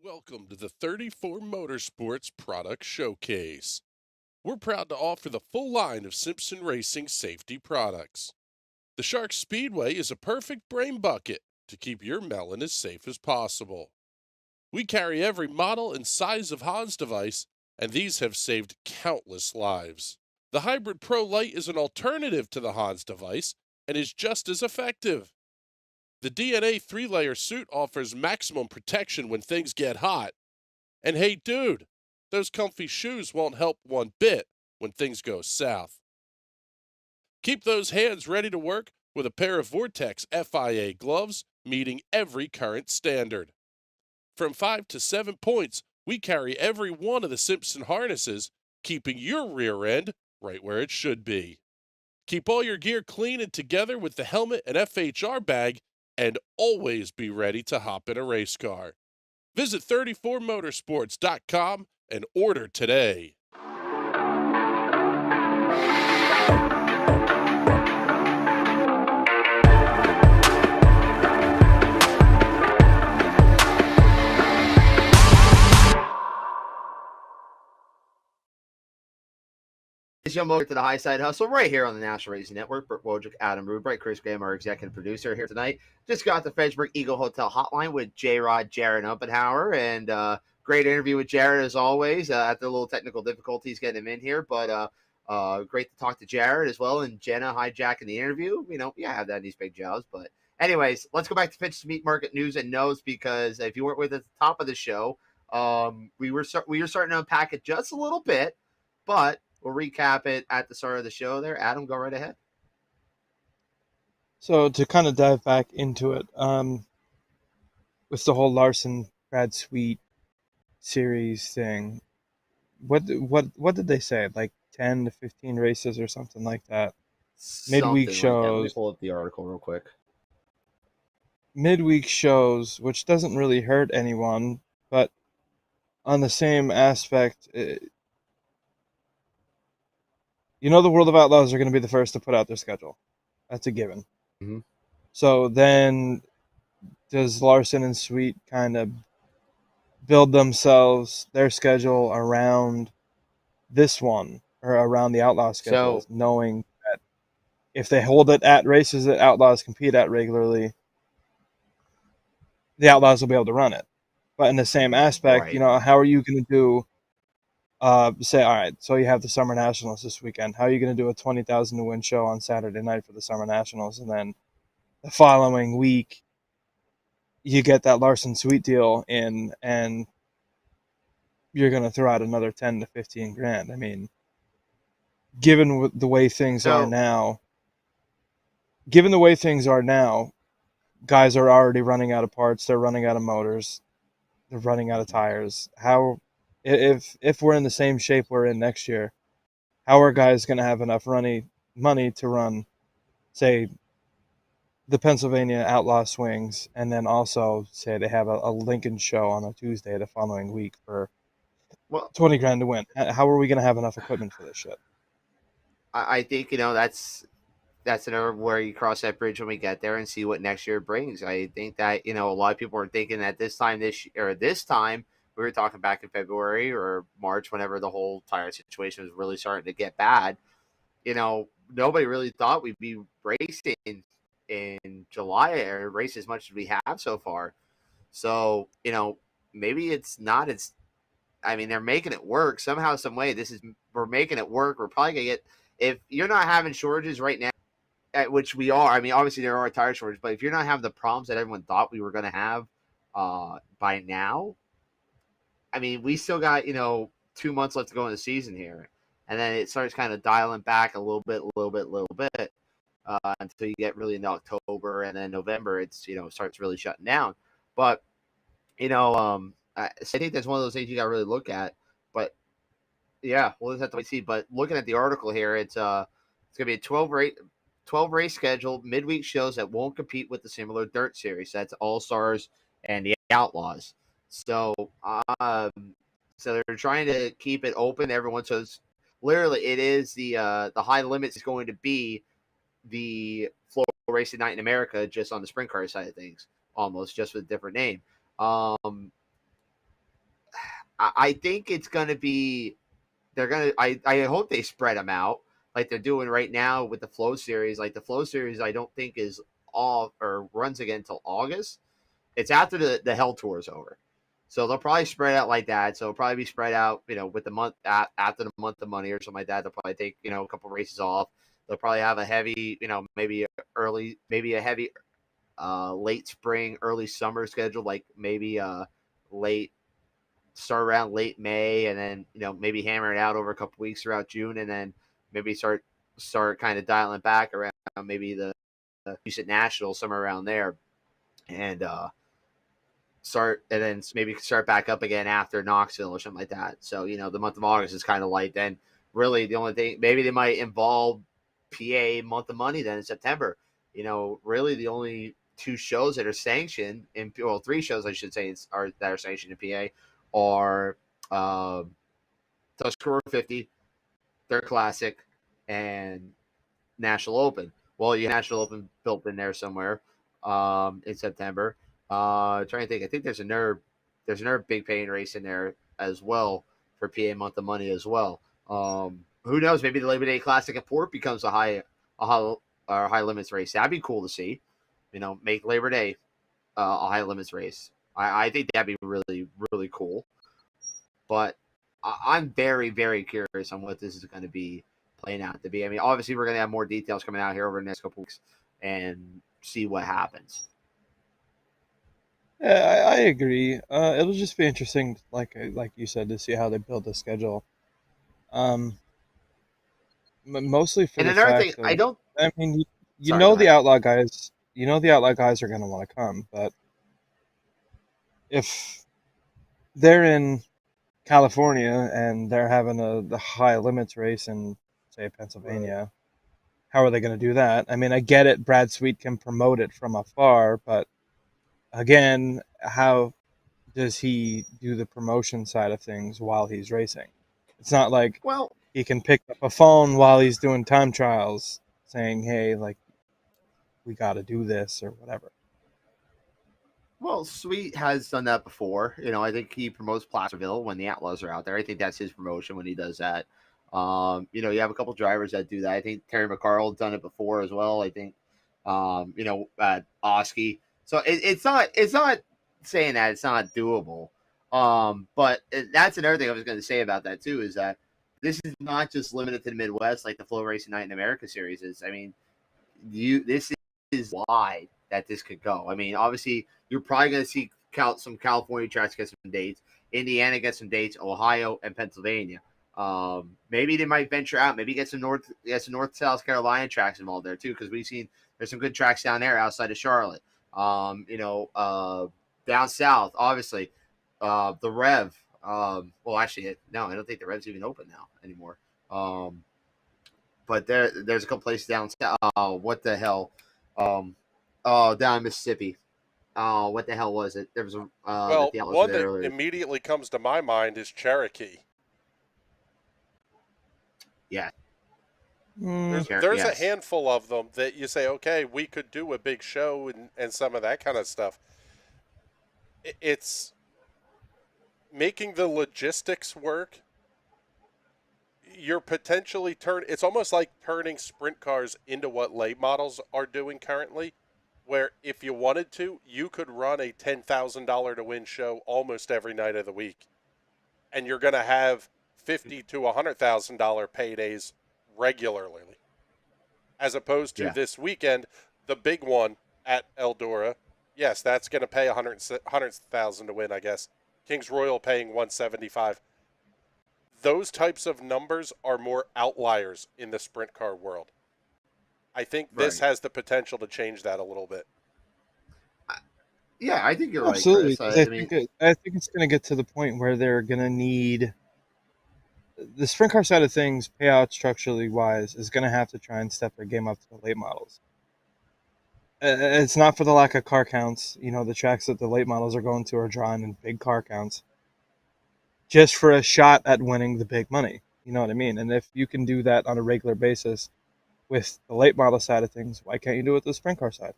Speaker 5: Welcome to the 34 Motorsports Product Showcase. We're proud to offer the full line of Simpson Racing safety products. The Shark Speedway is a perfect brain bucket to keep your melon as safe as possible. We carry every model and size of Hans device, and these have saved countless lives. The Hybrid Pro Lite is an alternative to the Hans device and is just as effective. The DNA 3-layer suit offers maximum protection when things get hot. And hey, dude, those comfy shoes won't help one bit when things go south. Keep those hands ready to work with a pair of Vortex FIA gloves meeting every current standard. From 5 to 7 points, we carry every one of the Simpson harnesses, keeping your rear end right where it should be. Keep all your gear clean and together with the helmet and FHR bag, and always be ready to hop in a race car. Visit 34motorsports.com and order today.
Speaker 6: It's Young Mo to the Highside Hustle right here on the National Racing Network. Bert Wojcik, Adam Rubright, Chris Graham, our executive producer here tonight. Just got the Fredericksburg Eagle Hotel Hotline with J-Rod, Jared Umbenhauer, and great interview with Jared as always. After a little technical difficulties getting him in here, but great to talk to Jared as well. And Jenna hijacking the interview. You know, yeah, have that in these big jobs. But anyways, let's go back to Finches Meat Market news and notes, because if you weren't with us at the top of the show, we were starting to unpack it just a little bit, but we'll recap it at the start of the show there. Adam, go right ahead.
Speaker 2: So to kind of dive back into it, with the whole Larson Brad Sweet series thing, what did they say? Like 10 to 15 races or something like that. Midweek
Speaker 6: Something
Speaker 2: shows.
Speaker 6: Like that. Let me pull up the article real quick.
Speaker 2: Midweek shows, which doesn't really hurt anyone, but on the same aspect, you know, the World of Outlaws are going to be the first to put out their schedule. That's a given.
Speaker 6: Mm-hmm.
Speaker 2: So then does Larson and Sweet kind of build themselves, their schedule around this one, or around the Outlaw schedule, knowing that if they hold it at races that Outlaws compete at regularly, the Outlaws will be able to run it. But in the same aspect,
Speaker 6: Right.
Speaker 2: you know, how are you going to do, say, all right, so you have the Summer Nationals this weekend. How are you going to do a 20,000 to win show on Saturday night for the Summer Nationals? And then the following week, you get that Larson Sweet deal in, and you're going to throw out another 10 to 15 grand. I mean, given the way things are now, guys are already running out of parts. They're running out of motors. They're running out of tires. How, if we're in the same shape we're in next year, how are guys going to have enough money to run, say, the Pennsylvania Outlaw Swings, and then also say they have a Lincoln show on a Tuesday the following week for 20 grand to win? How are we going to have enough equipment for this shit?
Speaker 6: I think, you know, that's another where you cross that bridge when we get there and see what next year brings. I think that, you know, a lot of people are thinking that this time we were talking back in February or March, whenever the whole tire situation was really starting to get bad. You know, nobody really thought we'd be racing in July or race as much as we have so far. So, you know, maybe it's not as, I mean, they're making it work somehow, some way. We're making it work. We're probably going to get, if you're not having shortages right now, at which we are. I mean, obviously there are tire shortages, but if you're not having the problems that everyone thought we were going to have by now, I mean, we still got, you know, 2 months left to go in the season here. And then it starts kind of dialing back a little bit until you get really into October, and then November, it's, you know, starts really shutting down. But, you know, I think that's one of those things you got to really look at. But yeah, we'll just have to wait and see. But looking at the article here, it's going to be a 12 race schedule, midweek shows that won't compete with the similar dirt series. That's All Stars and the Outlaws. So, so they're trying to keep it open to everyone. So it's literally, it is the high limits is going to be the Flow Racing Night in America, just on the sprint car side of things, almost just with a different name. I think it's going to be I hope they spread them out like they're doing right now with the Flow Series. Like the Flow Series, I don't think is all or runs again until August. It's after the Hell Tour is over. So they'll probably spread out like that. So it'll probably be spread out, with the month after the month of money or something like that. They'll probably take, a couple races off. They'll probably have a heavy, maybe a heavy late spring, early summer schedule, like maybe start around late May, and then maybe hammer it out over a couple weeks throughout June, and then maybe start kind of dialing back around maybe the Houston National, somewhere around there, and then maybe start back up again after Knoxville or something like that. So the month of August is kind of light. Then really the only thing maybe they might involve PA month of money then in September. Really the only two shows that are sanctioned three shows I should say that are sanctioned in PA are Tuscarora 50, their Classic, and National Open. Well, you have National Open built in there somewhere in September. Trying to think. I think there's another big paying race in there as well for PA month of money as well. Who knows? Maybe the Labor Day Classic at Port becomes a high limits race. That'd be cool to see. Make Labor Day a high limits race. I think that'd be really, really cool. But I'm very, very curious on what this is going to be playing out to be. I mean, obviously, we're going to have more details coming out here over the next couple weeks and see what happens.
Speaker 2: Yeah, I agree. It'll just be interesting, like you said, to see how they build the schedule. Mostly for
Speaker 6: And
Speaker 2: the
Speaker 6: another
Speaker 2: fact
Speaker 6: thing, I don't.
Speaker 2: I mean, you
Speaker 6: Sorry,
Speaker 2: know
Speaker 6: go
Speaker 2: the
Speaker 6: ahead.
Speaker 2: outlaw guys. You know the outlaw guys are going to want to come, but if they're in California and they're having the high limits race in, say, Pennsylvania, how are they going to do that? I mean, I get it. Brad Sweet can promote it from afar, but again, how does he do the promotion side of things while he's racing? It's not like
Speaker 6: Well,
Speaker 2: he can pick up a phone while he's doing time trials saying, hey, like, we got to do this or whatever.
Speaker 6: Sweet has done that before. I think he promotes Placerville when the Outlaws are out there. I think that's his promotion when he does that. You have a couple drivers that do that. I think Terry McCarl done it before as well. I think, Oski. So it's not saying that it's not doable. But that's another thing I was going to say about that too, is that this is not just limited to the Midwest like the Flow Racing Night in America series is. I mean, this is wide that this could go. I mean, obviously, you're probably going to see some California tracks get some dates, Indiana get some dates, Ohio and Pennsylvania. Maybe they might venture out, maybe get some North South Carolina tracks involved there too, because we've seen there's some good tracks down there outside of Charlotte. Down south, obviously, the Rev. Actually, no, I don't think the Rev's even open now anymore. But there's a couple places down south. What the hell? Down in Mississippi. What the hell was it? There was a
Speaker 5: one that immediately comes to my mind is Cherokee.
Speaker 6: Yeah.
Speaker 5: There's a handful of them that you say, okay, we could do a big show and some of that kind of stuff. It's making the logistics work. You're potentially it's almost like turning sprint cars into what late models are doing currently, where if you wanted to, you could run a $10,000 to win show almost every night of the week. And you're going to have $50,000 to $100,000 paydays regularly. As opposed to this weekend, the big one at Eldora, yes, that's going to pay $100,000 to win, I guess. Kings Royal paying $175,000. Those types of numbers are more outliers in the sprint car world. I think this has the potential to change that a little bit.
Speaker 6: Yeah, I think you're
Speaker 2: Absolutely.
Speaker 6: right, Chris.
Speaker 2: I think it's going to get to the point where they're going to need the sprint car side of things, payout structurally wise, is going to have to try and step their game up to the late models. It's not for the lack of car counts. The tracks that the late models are going to are drawing in big car counts just for a shot at winning the big money. You know what I mean? And if you can do that on a regular basis with the late model side of things, why can't you do it with the sprint car side?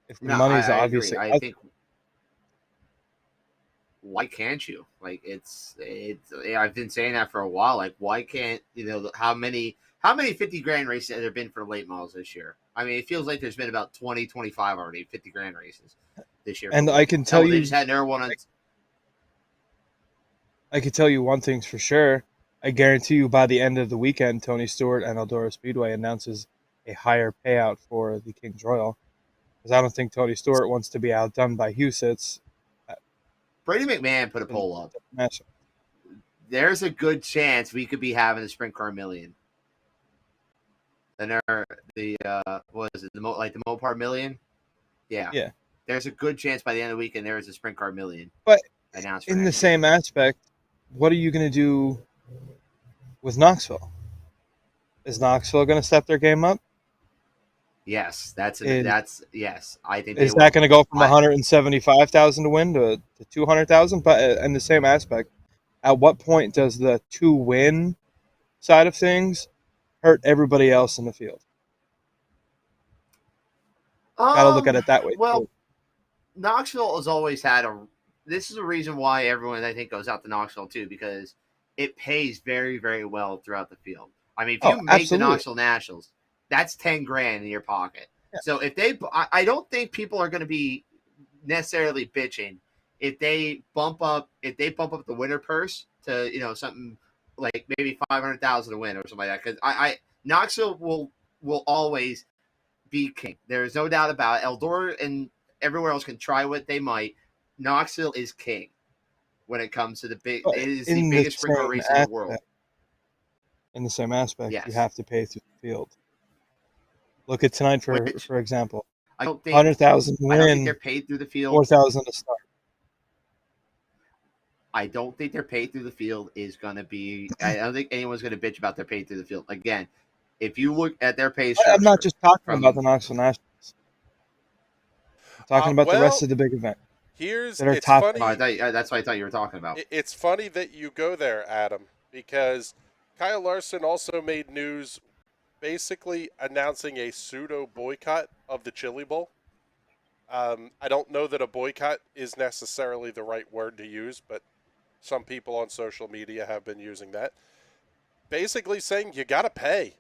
Speaker 2: If the money's obviously,
Speaker 6: I think why can't you? Like it's I've been saying that for a while. Like why can't how many 50 grand races have there been for late models this year? I mean, it feels like there's been about 20, 25 already 50 grand races this year.
Speaker 2: And I can tell you,
Speaker 6: they just had another one on.
Speaker 2: I can tell you one thing's for sure. I guarantee you by the end of the weekend, Tony Stewart and Eldora Speedway announces a higher payout for the King's Royal. Because I don't think Tony Stewart wants to be outdone by Husitz.
Speaker 6: Brady McMahon put a poll up. There's a good chance we could be having a sprint car million. And what is it? The Mopar million? Yeah.
Speaker 2: Yeah.
Speaker 6: There's a good chance by the end of the weekend there is a sprint car million.
Speaker 2: But
Speaker 6: announced
Speaker 2: in the same aspect, what are you going to do with Knoxville? Is Knoxville going to step their game up?
Speaker 6: Yes, yes. I think
Speaker 2: is that going to go from 175,000 to win to 200,000? But in the same aspect, at what point does the to win side of things hurt everybody else in the field? Got to look at it that way.
Speaker 6: Well,
Speaker 2: too.
Speaker 6: Knoxville has always had this is a reason why everyone, I think, goes out to Knoxville too, because it pays very, very well throughout the field. I mean, if you make
Speaker 2: absolutely.
Speaker 6: the Knoxville Nationals, that's 10 grand in your pocket. Yeah. So I don't think people are going to be necessarily bitching if they bump up the winner purse to something like maybe 500,000 to win or something like that. Because Knoxville will always be king. There is no doubt about it. Eldora and everywhere else can try what they might. Knoxville is king when it comes to the big. It is the biggest sprint car race in the world.
Speaker 2: In the same aspect,
Speaker 6: yes.
Speaker 2: You have to pay through the field. Look at tonight, for example.
Speaker 6: I don't think
Speaker 2: 100,000 win.
Speaker 6: I don't think they're paid through the field.
Speaker 2: 4,000 to start.
Speaker 6: I don't think their pay through the field is going to be. I don't think anyone's going to bitch about their pay through the field. Again, if you look at their pay structure,
Speaker 2: I'm not just talking about the Knoxville Nationals. I'm talking about the rest of the big event.
Speaker 5: It's
Speaker 2: top.
Speaker 5: funny.
Speaker 6: That's what I thought you were talking about.
Speaker 5: It's funny that you go there, Adam, because Kyle Larson also made news basically announcing a pseudo boycott of the Chili Bowl. I don't know that a boycott is necessarily the right word to use, but some people on social media have been using that. Basically saying you got to pay.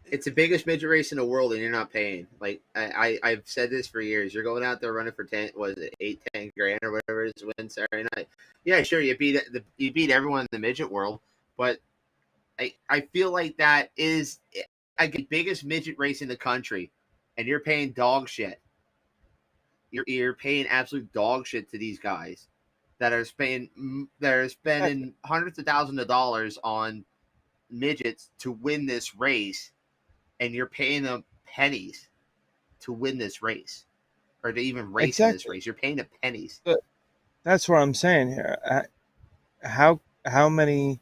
Speaker 6: It's the biggest midget race in the world, and you're not paying. Like I've said this for years. You're going out there running for 10 grand or whatever it is to win Saturday night. Yeah, sure, you beat everyone in the midget world, but I feel like that is like the biggest midget race in the country, and you're paying dog shit. You're paying absolute dog shit to these guys that are spending hundreds of thousands of dollars on midgets to win this race, and you're paying them pennies to win this race or to even race in this race. You're paying them pennies.
Speaker 2: But that's what I'm saying here. How many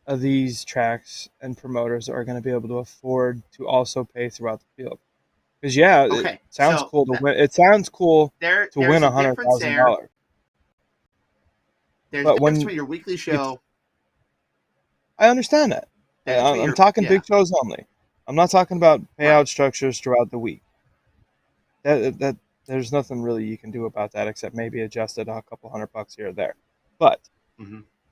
Speaker 2: of these tracks and promoters are going to be able to afford to also pay throughout the field? Because it sounds cool to win. It sounds cool to win $100,000.
Speaker 6: There's a difference between your weekly show.
Speaker 2: I understand that. I'm talking big shows only. I'm not talking about payout structures throughout the week. That there's nothing really you can do about that except maybe adjust it a couple $100 here or there. But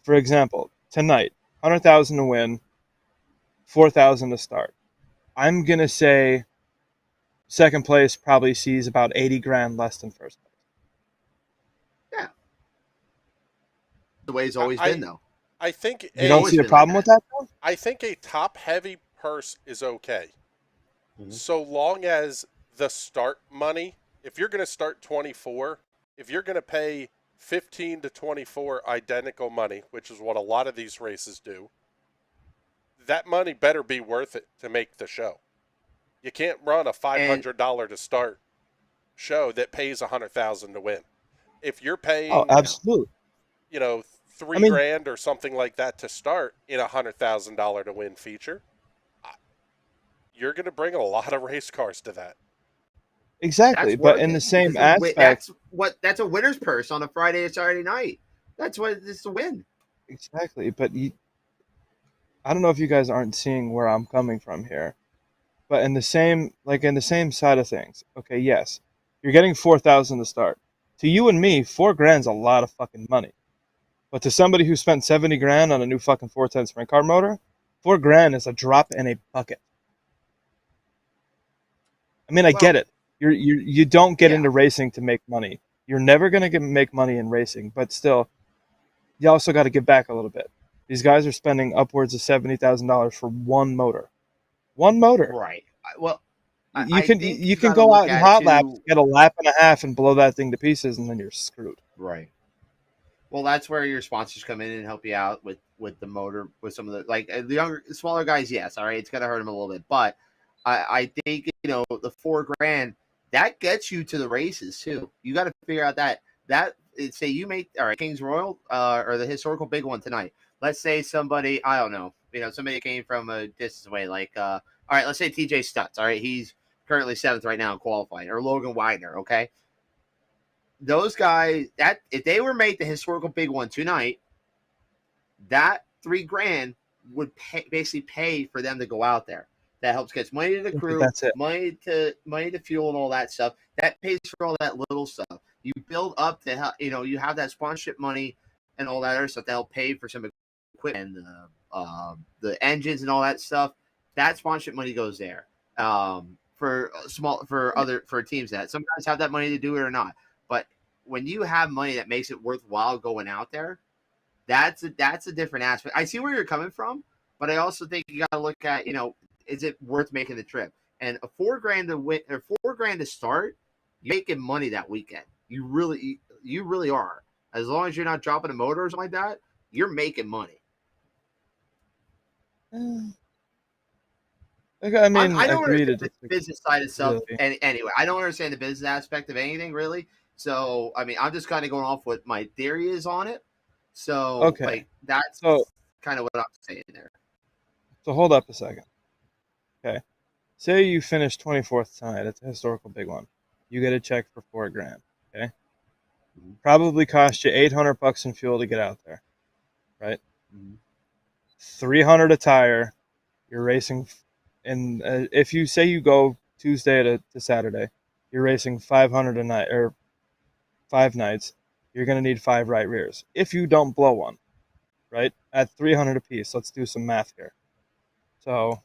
Speaker 2: for example, tonight, 100,000 to win, 4,000 to start. I'm gonna say second place probably sees about 80 grand less than first place.
Speaker 6: Yeah, the way it's always been, though.
Speaker 5: I think
Speaker 2: you don't see a problem with that, though?
Speaker 5: I think a top-heavy purse is okay, so long as the start money. If you're going to start 24, if you're going to pay 15 to 24 identical money, which is what a lot of these races do, that money better be worth it to make the show. You can't run a $500 to start show that pays $100,000 to win. If you're paying,
Speaker 2: absolutely,
Speaker 5: $3 grand or something like that to start in a $100,000 to win feature, you're going to bring a lot of race cars to that.
Speaker 2: Exactly, but in the same aspect,
Speaker 6: that's a winner's purse on a Friday or Saturday night. That's what it's a win.
Speaker 2: Exactly, but I don't know if you guys aren't seeing where I'm coming from here, but in the same side of things. Okay, yes, you're getting 4,000 to start. to you and me, $4,000's a lot of fucking money. But to somebody who spent $70,000 on a new fucking 410 sprint car motor, $4,000 is a drop in a bucket. I mean, I get it. You don't get into racing to make money. You're never gonna make money in racing, but still, you also got to give back a little bit. These guys are spending upwards of $70,000 for one motor. One motor.
Speaker 6: Right. Well,
Speaker 2: you can go out in hot laps, get a lap and a half, and blow that thing to pieces, and then you're screwed.
Speaker 6: Right. Well, that's where your sponsors come in and help you out with the motor, with some of the the smaller guys. Yes, all right, it's gonna hurt them a little bit, but I think the $4,000 that gets you to the races too. You got to figure out that say you make Kings Royal or the historical big one tonight. Let's say somebody, I don't know, somebody came from a distance away, like all right, let's say TJ Stutz. All right, he's currently 7th right now in qualifying, or Logan Widener. Okay. Those guys, that if they were made the historical big one tonight, that $3,000 would basically pay for them to go out there. That helps get money to the crew, money to fuel and all that stuff. That pays for all that little stuff. You build up to you have that sponsorship money and all that other stuff that help pay for some equipment and the engines and all that stuff. That sponsorship money goes there for teams that some guys have that money to do it or not. But when you have money that makes it worthwhile going out there, that's a different aspect. I see where you're coming from, but I also think you got to look at, is it worth making the trip? And a $4,000 to win or $4,000 to start, you're making money that weekend. You really are. As long as you're not dropping a motor or something like that, you're making money.
Speaker 2: I mean,
Speaker 6: I don't understand the business side of stuff. Really. And anyway, I don't understand the business aspect of anything really. So, I mean, I'm just kind of going off what my theory is on it. So, that's kind of what I'm saying there.
Speaker 2: So, hold up a second. Okay. Say you finish 24th tonight. It's a historical big one. You get a check for $4,000. Okay. Mm-hmm. Probably cost you $800 in fuel to get out there. Right? Mm-hmm. $300 a tire. You're racing. And if you say you go Tuesday to Saturday, you're racing 500 a night or 5 nights. You're going to need 5 right rears. If you don't blow one, right? At $300 a piece. Let's do some math here. So,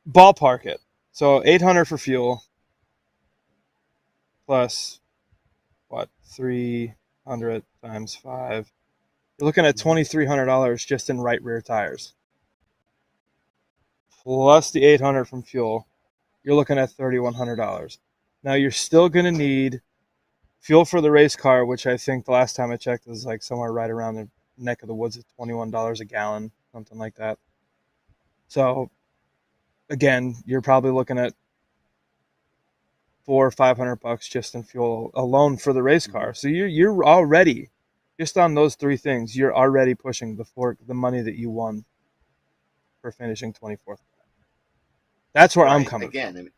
Speaker 2: ballpark it. So, $800 for fuel plus, what, 300 times 5. You're looking at $2,300 just in right rear tires. Plus the $800 from fuel, you're looking at $3,100. Now, you're still going to need fuel for the race car, which I think the last time I checked was like somewhere right around the neck of the woods at $21 a gallon, something like that. So, again, you're probably looking at $400 or $500 just in fuel alone for the race car. So you're already, just on those 3 things, you're already pushing the money that you won for finishing 24th. That's where I'm coming from.
Speaker 6: I mean,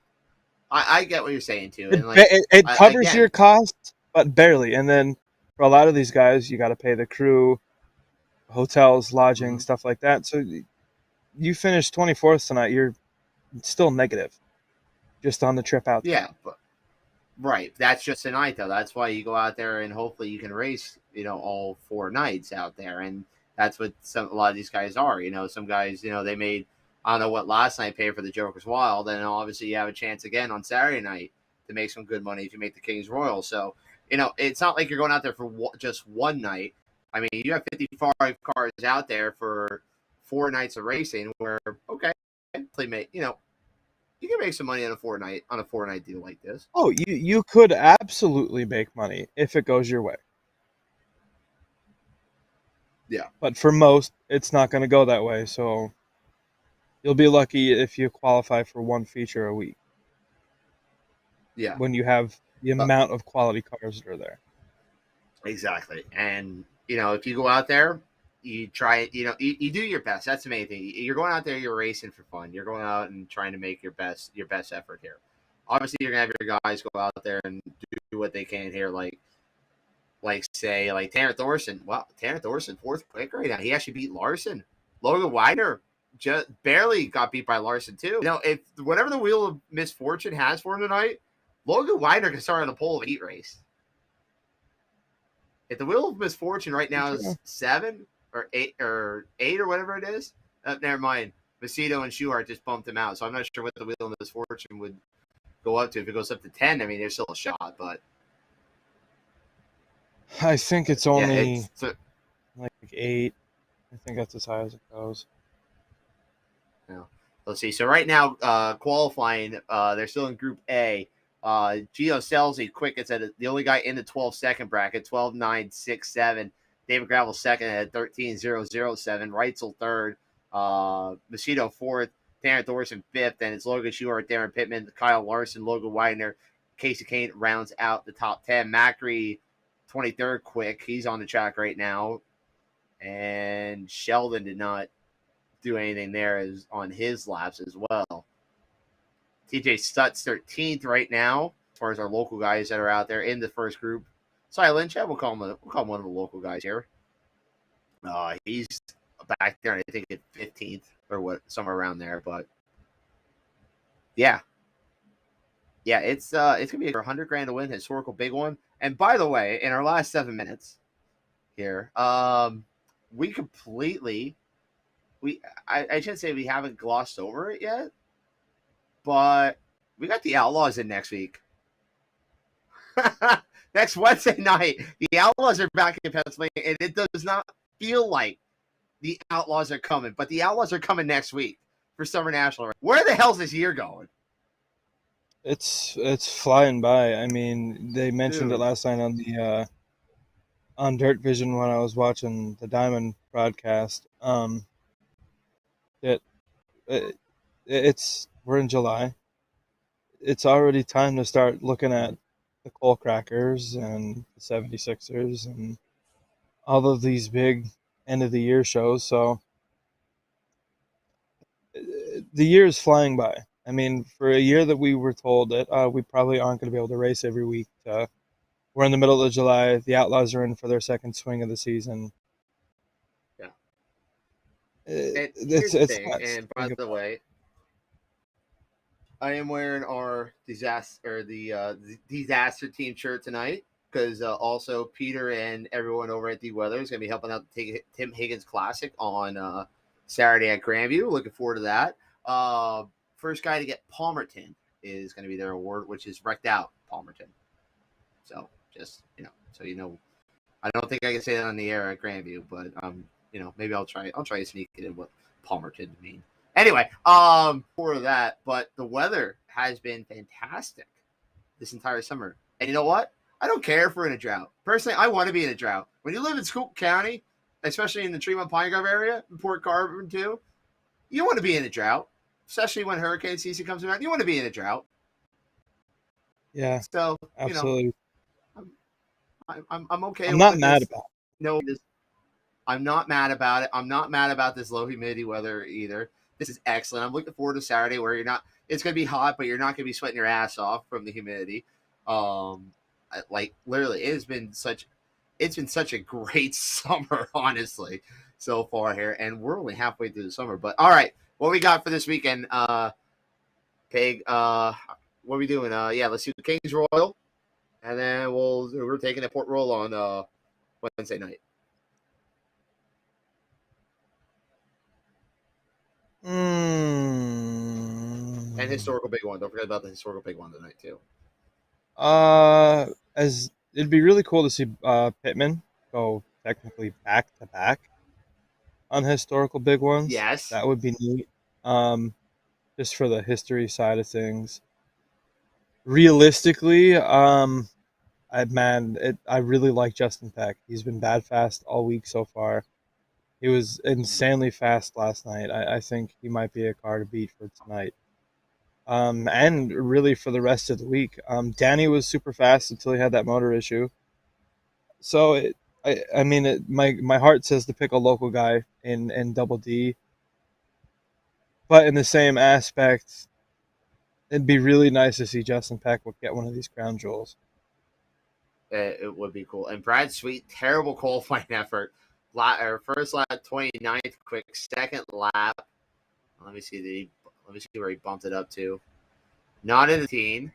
Speaker 6: I get what you're saying too. And
Speaker 2: it covers your costs, but barely. And then for a lot of these guys, you got to pay the crew, hotels, lodging, stuff like that. So you finish 24th tonight, you're still negative just on the trip out there.
Speaker 6: Yeah, but right. That's just tonight though. That's why you go out there and hopefully you can race, all 4 nights out there. And that's what a lot of these guys are. Some guys, they made, I don't know what last night paid for the Joker's Wild, and obviously you have a chance again on Saturday night to make some good money if you make the Kings Royal. So, it's not like you're going out there for just one night. I mean, you have 55 cars out there for 4 nights of racing where, okay, you can make some money on a 4-night deal like this.
Speaker 2: Oh, you could absolutely make money if it goes your way.
Speaker 6: Yeah.
Speaker 2: But for most, it's not going to go that way, so you'll be lucky if you qualify for 1 feature a week.
Speaker 6: Yeah.
Speaker 2: When you have the amount of quality cars that are there.
Speaker 6: Exactly. And, if you go out there, you try, you do your best. That's the main thing. You're going out there, you're racing for fun. You're going out and trying to make your best effort here. Obviously, you're going to have your guys go out there and do what they can here, like Tanner Thorson. Well, Tanner Thorson, 4th quick right now. He actually beat Larson. Logan Widener just barely got beat by Larson too. If whatever the wheel of misfortune has for him tonight, Logan Widener can start on the pole of a heat race. If the wheel of misfortune right now is 7 or 8 or whatever it is, never mind. Macedo and Schuhart just bumped him out, so I'm not sure what the wheel of misfortune would go up to. If it goes up to 10, I mean, there's still a shot, but
Speaker 2: I think it's only
Speaker 6: like
Speaker 2: 8. I think that's as high as it goes.
Speaker 6: Yeah. Let's see. So right now, qualifying, they're still in Group A. Gio Scelzi, quickest at the only guy in the 12-second bracket, 12.967. David Gravel second at 13.007. Reitzel third. Macedo fourth. Darren Thorson fifth. And it's Logan Schuhart, Darren Pittman, Kyle Larson, Logan Widener. Casey Kane rounds out the top 10. Macri, 23rd quick. He's on the track right now. And Sheldon did not do anything there as on his laps as well. TJ Stutz 13th right now, as far as our local guys that are out there in the first group. Sorry, Lynch, we'll call him one of the local guys here. He's back there, I think at 15th or what, somewhere around there. But yeah, it's gonna be $100,000 to win, historical big one. And by the way, in our last 7 minutes here, we completely. I shouldn't say we haven't glossed over it yet, but we got the Outlaws in next week. Next Wednesday night, the Outlaws are back in Pennsylvania, and it does not feel like the Outlaws are coming, but the Outlaws are coming next week for Summer National. Where the hell's this year going?
Speaker 2: It's flying by. I mean, they mentioned it last night on the on Dirt Vision when I was watching the Diamond broadcast. We're in July. It's already time to start looking at the Coal Crackers and the 76ers and all of these big end of the year shows. So the year is flying by. I mean, for a year that we were told that we probably aren't going to be able to race every week. We're in the middle of July. The Outlaws are in for their second swing of the season.
Speaker 6: Yeah. Here's the thing, and by the way, I am wearing our disaster team shirt tonight because also Peter and everyone over at the Weather is going to be helping out the Tim Higgins Classic on Saturday at Grandview. Looking forward to that. First guy to get Palmerton is going to be their award, which is Wrecked Out Palmerton. So just so you know, I don't think I can say that on the air at Grandview, but maybe I'll try to sneak it in what Palmerton mean. Anyway, for that, but the weather has been fantastic this entire summer. And you know what? I don't care if we're in a drought. Personally, I want to be in a drought. When you live in Scoop County, especially in the Tremont Pine Grove area, in Port Carbon too, you want to be in a drought, especially when hurricane season comes around. You want to be in a drought.
Speaker 2: Yeah.
Speaker 6: So,
Speaker 2: absolutely.
Speaker 6: I'm okay.
Speaker 2: I'm not mad about it.
Speaker 6: No, I'm not mad about it. I'm not mad about this low humidity weather either. This is excellent. I'm looking forward to Saturday where it's going to be hot, but you're not going to be sweating your ass off from the humidity. Like literally, it's been such a great summer, honestly, so far here. And we're only halfway through the summer, but all right, what we got for this weekend, Pig, what are we doing? Let's do the Kings Royal. And then we're taking a Port Royal on Wednesday night. And historical big one. Don't forget about the historical big one tonight too.
Speaker 2: As it'd be really cool to see Pittman go technically back to back on historical big ones.
Speaker 6: Yes,
Speaker 2: that would be neat. Just for the history side of things. Realistically, I really like Justin Peck. He's been bad fast all week so far. He was insanely fast last night. I think he might be a car to beat for tonight. And really for the rest of the week. Danny was super fast until he had that motor issue. So my heart says to pick a local guy in Double D. But in the same aspect, it'd be really nice to see Justin Peck get one of these crown jewels.
Speaker 6: It would be cool. And Brad Sweet, terrible qualifying effort. First lap, 29th, quick second lap. Let me see where he bumped it up to. Not in the 18.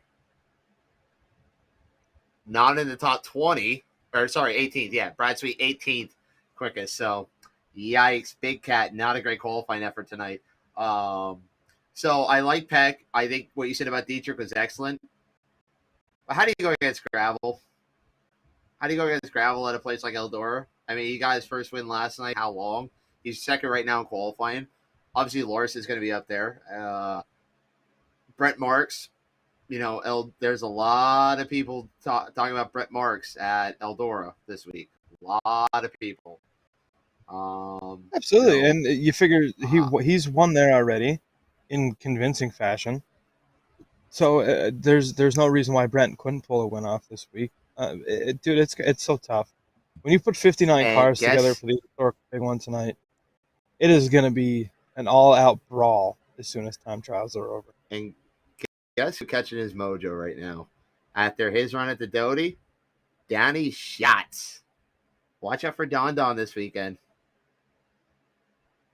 Speaker 6: not in the top 20, or sorry, 18th. Yeah, Brad Sweet 18th quickest. So, yikes, Big Cat, not a great qualifying effort tonight. So I like Peck. I think what you said about Dietrich was excellent. But how do you go against gravel? How do you go against gravel at a place like Eldora? I mean, he got his first win last night. How long? He's second right now in qualifying. Obviously, Loris is going to be up there. Brent Marks, there's a lot of people talking about Brent Marks at Eldora this week. A lot of people.
Speaker 2: Absolutely, and you figure he's won there already in convincing fashion. So there's no reason why Brent couldn't pull a win off this week. Dude, it's so tough. When you put 59 cars together for the historic big one tonight, it is going to be an all-out brawl as soon as time trials are over.
Speaker 6: And guess who's catching his mojo right now? After his run at the Doty, Danny Schatz. Watch out for Don this weekend.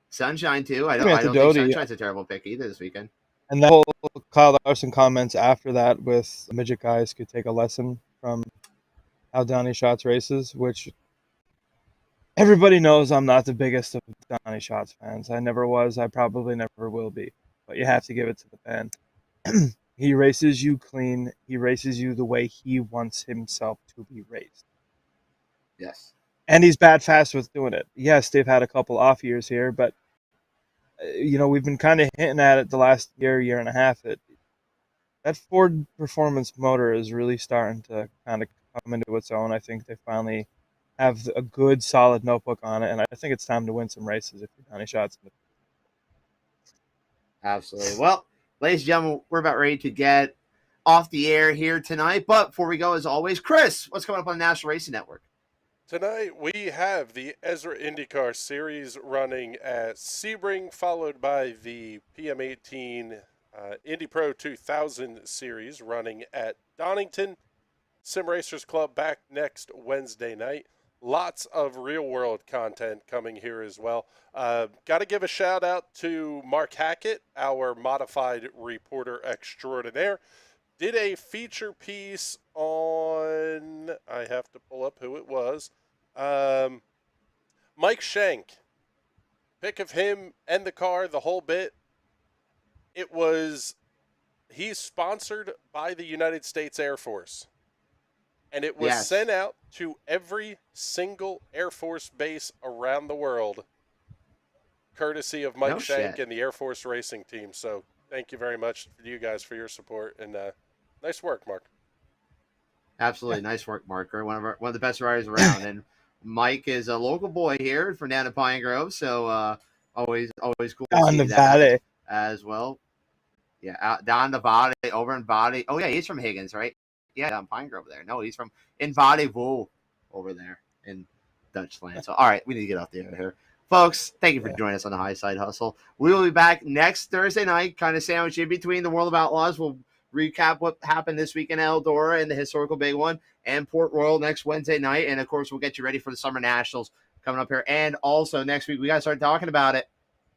Speaker 6: Sunshine, too. I don't think Sunshine's a terrible pick either this weekend.
Speaker 2: And that whole Kyle Larson comments after that with midget guys could take a lesson from how Donnie Schatz races, which everybody knows I'm not the biggest of Donnie Schatz fans. I never was. I probably never will be. But you have to give it to the man. He races you clean. He races you the way he wants himself to be raced.
Speaker 6: Yes.
Speaker 2: And he's bad fast with doing it. Yes, they've had a couple off years here, but we've been kind of hinting at it the last year and a half. That Ford Performance motor is really starting to kind of come into its own. I think they finally have a good, solid notebook on it, and I think it's time to win some races if you're Donnie Schatz.
Speaker 6: Absolutely. Well, ladies and gentlemen, we're about ready to get off the air here tonight. But before we go, as always, Chris, what's coming up on the National Racing Network?
Speaker 5: Tonight, we have the Ezra IndyCar Series running at Sebring, followed by the PM18 Indy Pro 2000 Series running at Donington. Sim Racers Club back next Wednesday night. Lots of real-world content coming here as well. Got to give a shout-out to Mark Hackett, our modified reporter extraordinaire. Did a feature piece on, I have to pull up who it was, Mike Schenk. Pick of him and the car, the whole bit. He's sponsored by the United States Air Force. And it was sent out to every single Air Force base around the world, courtesy of Mike Schenk and the Air Force Racing Team. So thank you very much to you guys for your support, and nice work, Mark.
Speaker 6: Absolutely. Nice work, Mark. One of the best riders around. And Mike is a local boy here from down in Pine Grove, so always cool to see that as well. Yeah, down the Valley, over in Valley. Oh, yeah, he's from Higgins, right? Yeah, down Pine Grove there. No, he's from Invadeville over there in Dutchland. So, all right, we need to get out there here. Folks, thank you for joining us on the Highside Hustle. We will be back next Thursday night, kind of sandwiched in between the World of Outlaws. We'll recap what happened this week in Eldora and the historical big one, and Port Royal next Wednesday night. And, of course, we'll get you ready for the Summer Nationals coming up here. And also next week, we got to start talking about it.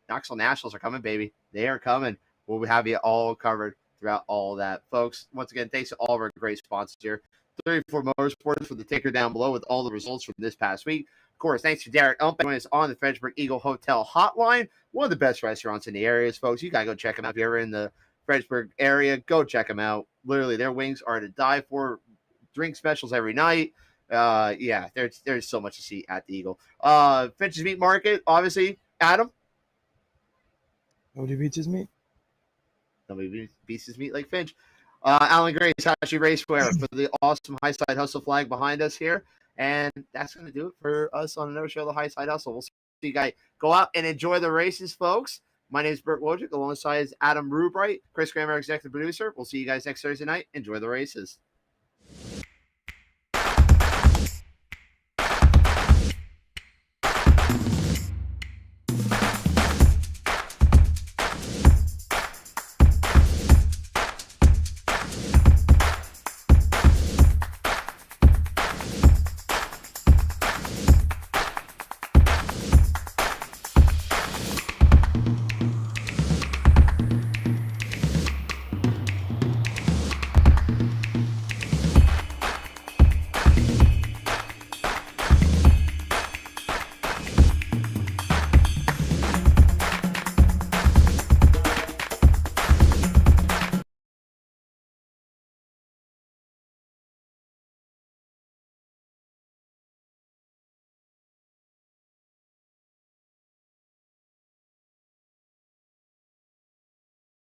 Speaker 6: Knoxville Nationals are coming, baby. They are coming. We'll have you all covered throughout all that. Folks, once again, thanks to all of our great sponsors here. 34 Motorsports for the ticker down below with all the results from this past week. Of course, thanks to Jared Umbenhauer joining us on the Fredericksburg Eagle Hotel Hotline. One of the best restaurants in the areas, folks. You got to go check them out. If you're ever in the Fredericksburg area, go check them out. Literally, their wings are to die for. Drink specials every night. There's so much to see at the Eagle. Finches Meat Market, obviously. Adam?
Speaker 2: Nobody beats his meat.
Speaker 6: Nobody beats his meat like Finch. Alan Grace, Hashi Racewear for the awesome Highside Hustle flag behind us here. And that's going to do it for us on another show, the Highside Hustle. We'll see you guys. Go out and enjoy the races, folks. My name is Bert Wojcik, alongside Adam Rubright, Chris Grammer, executive producer. We'll see you guys next Thursday night. Enjoy the races.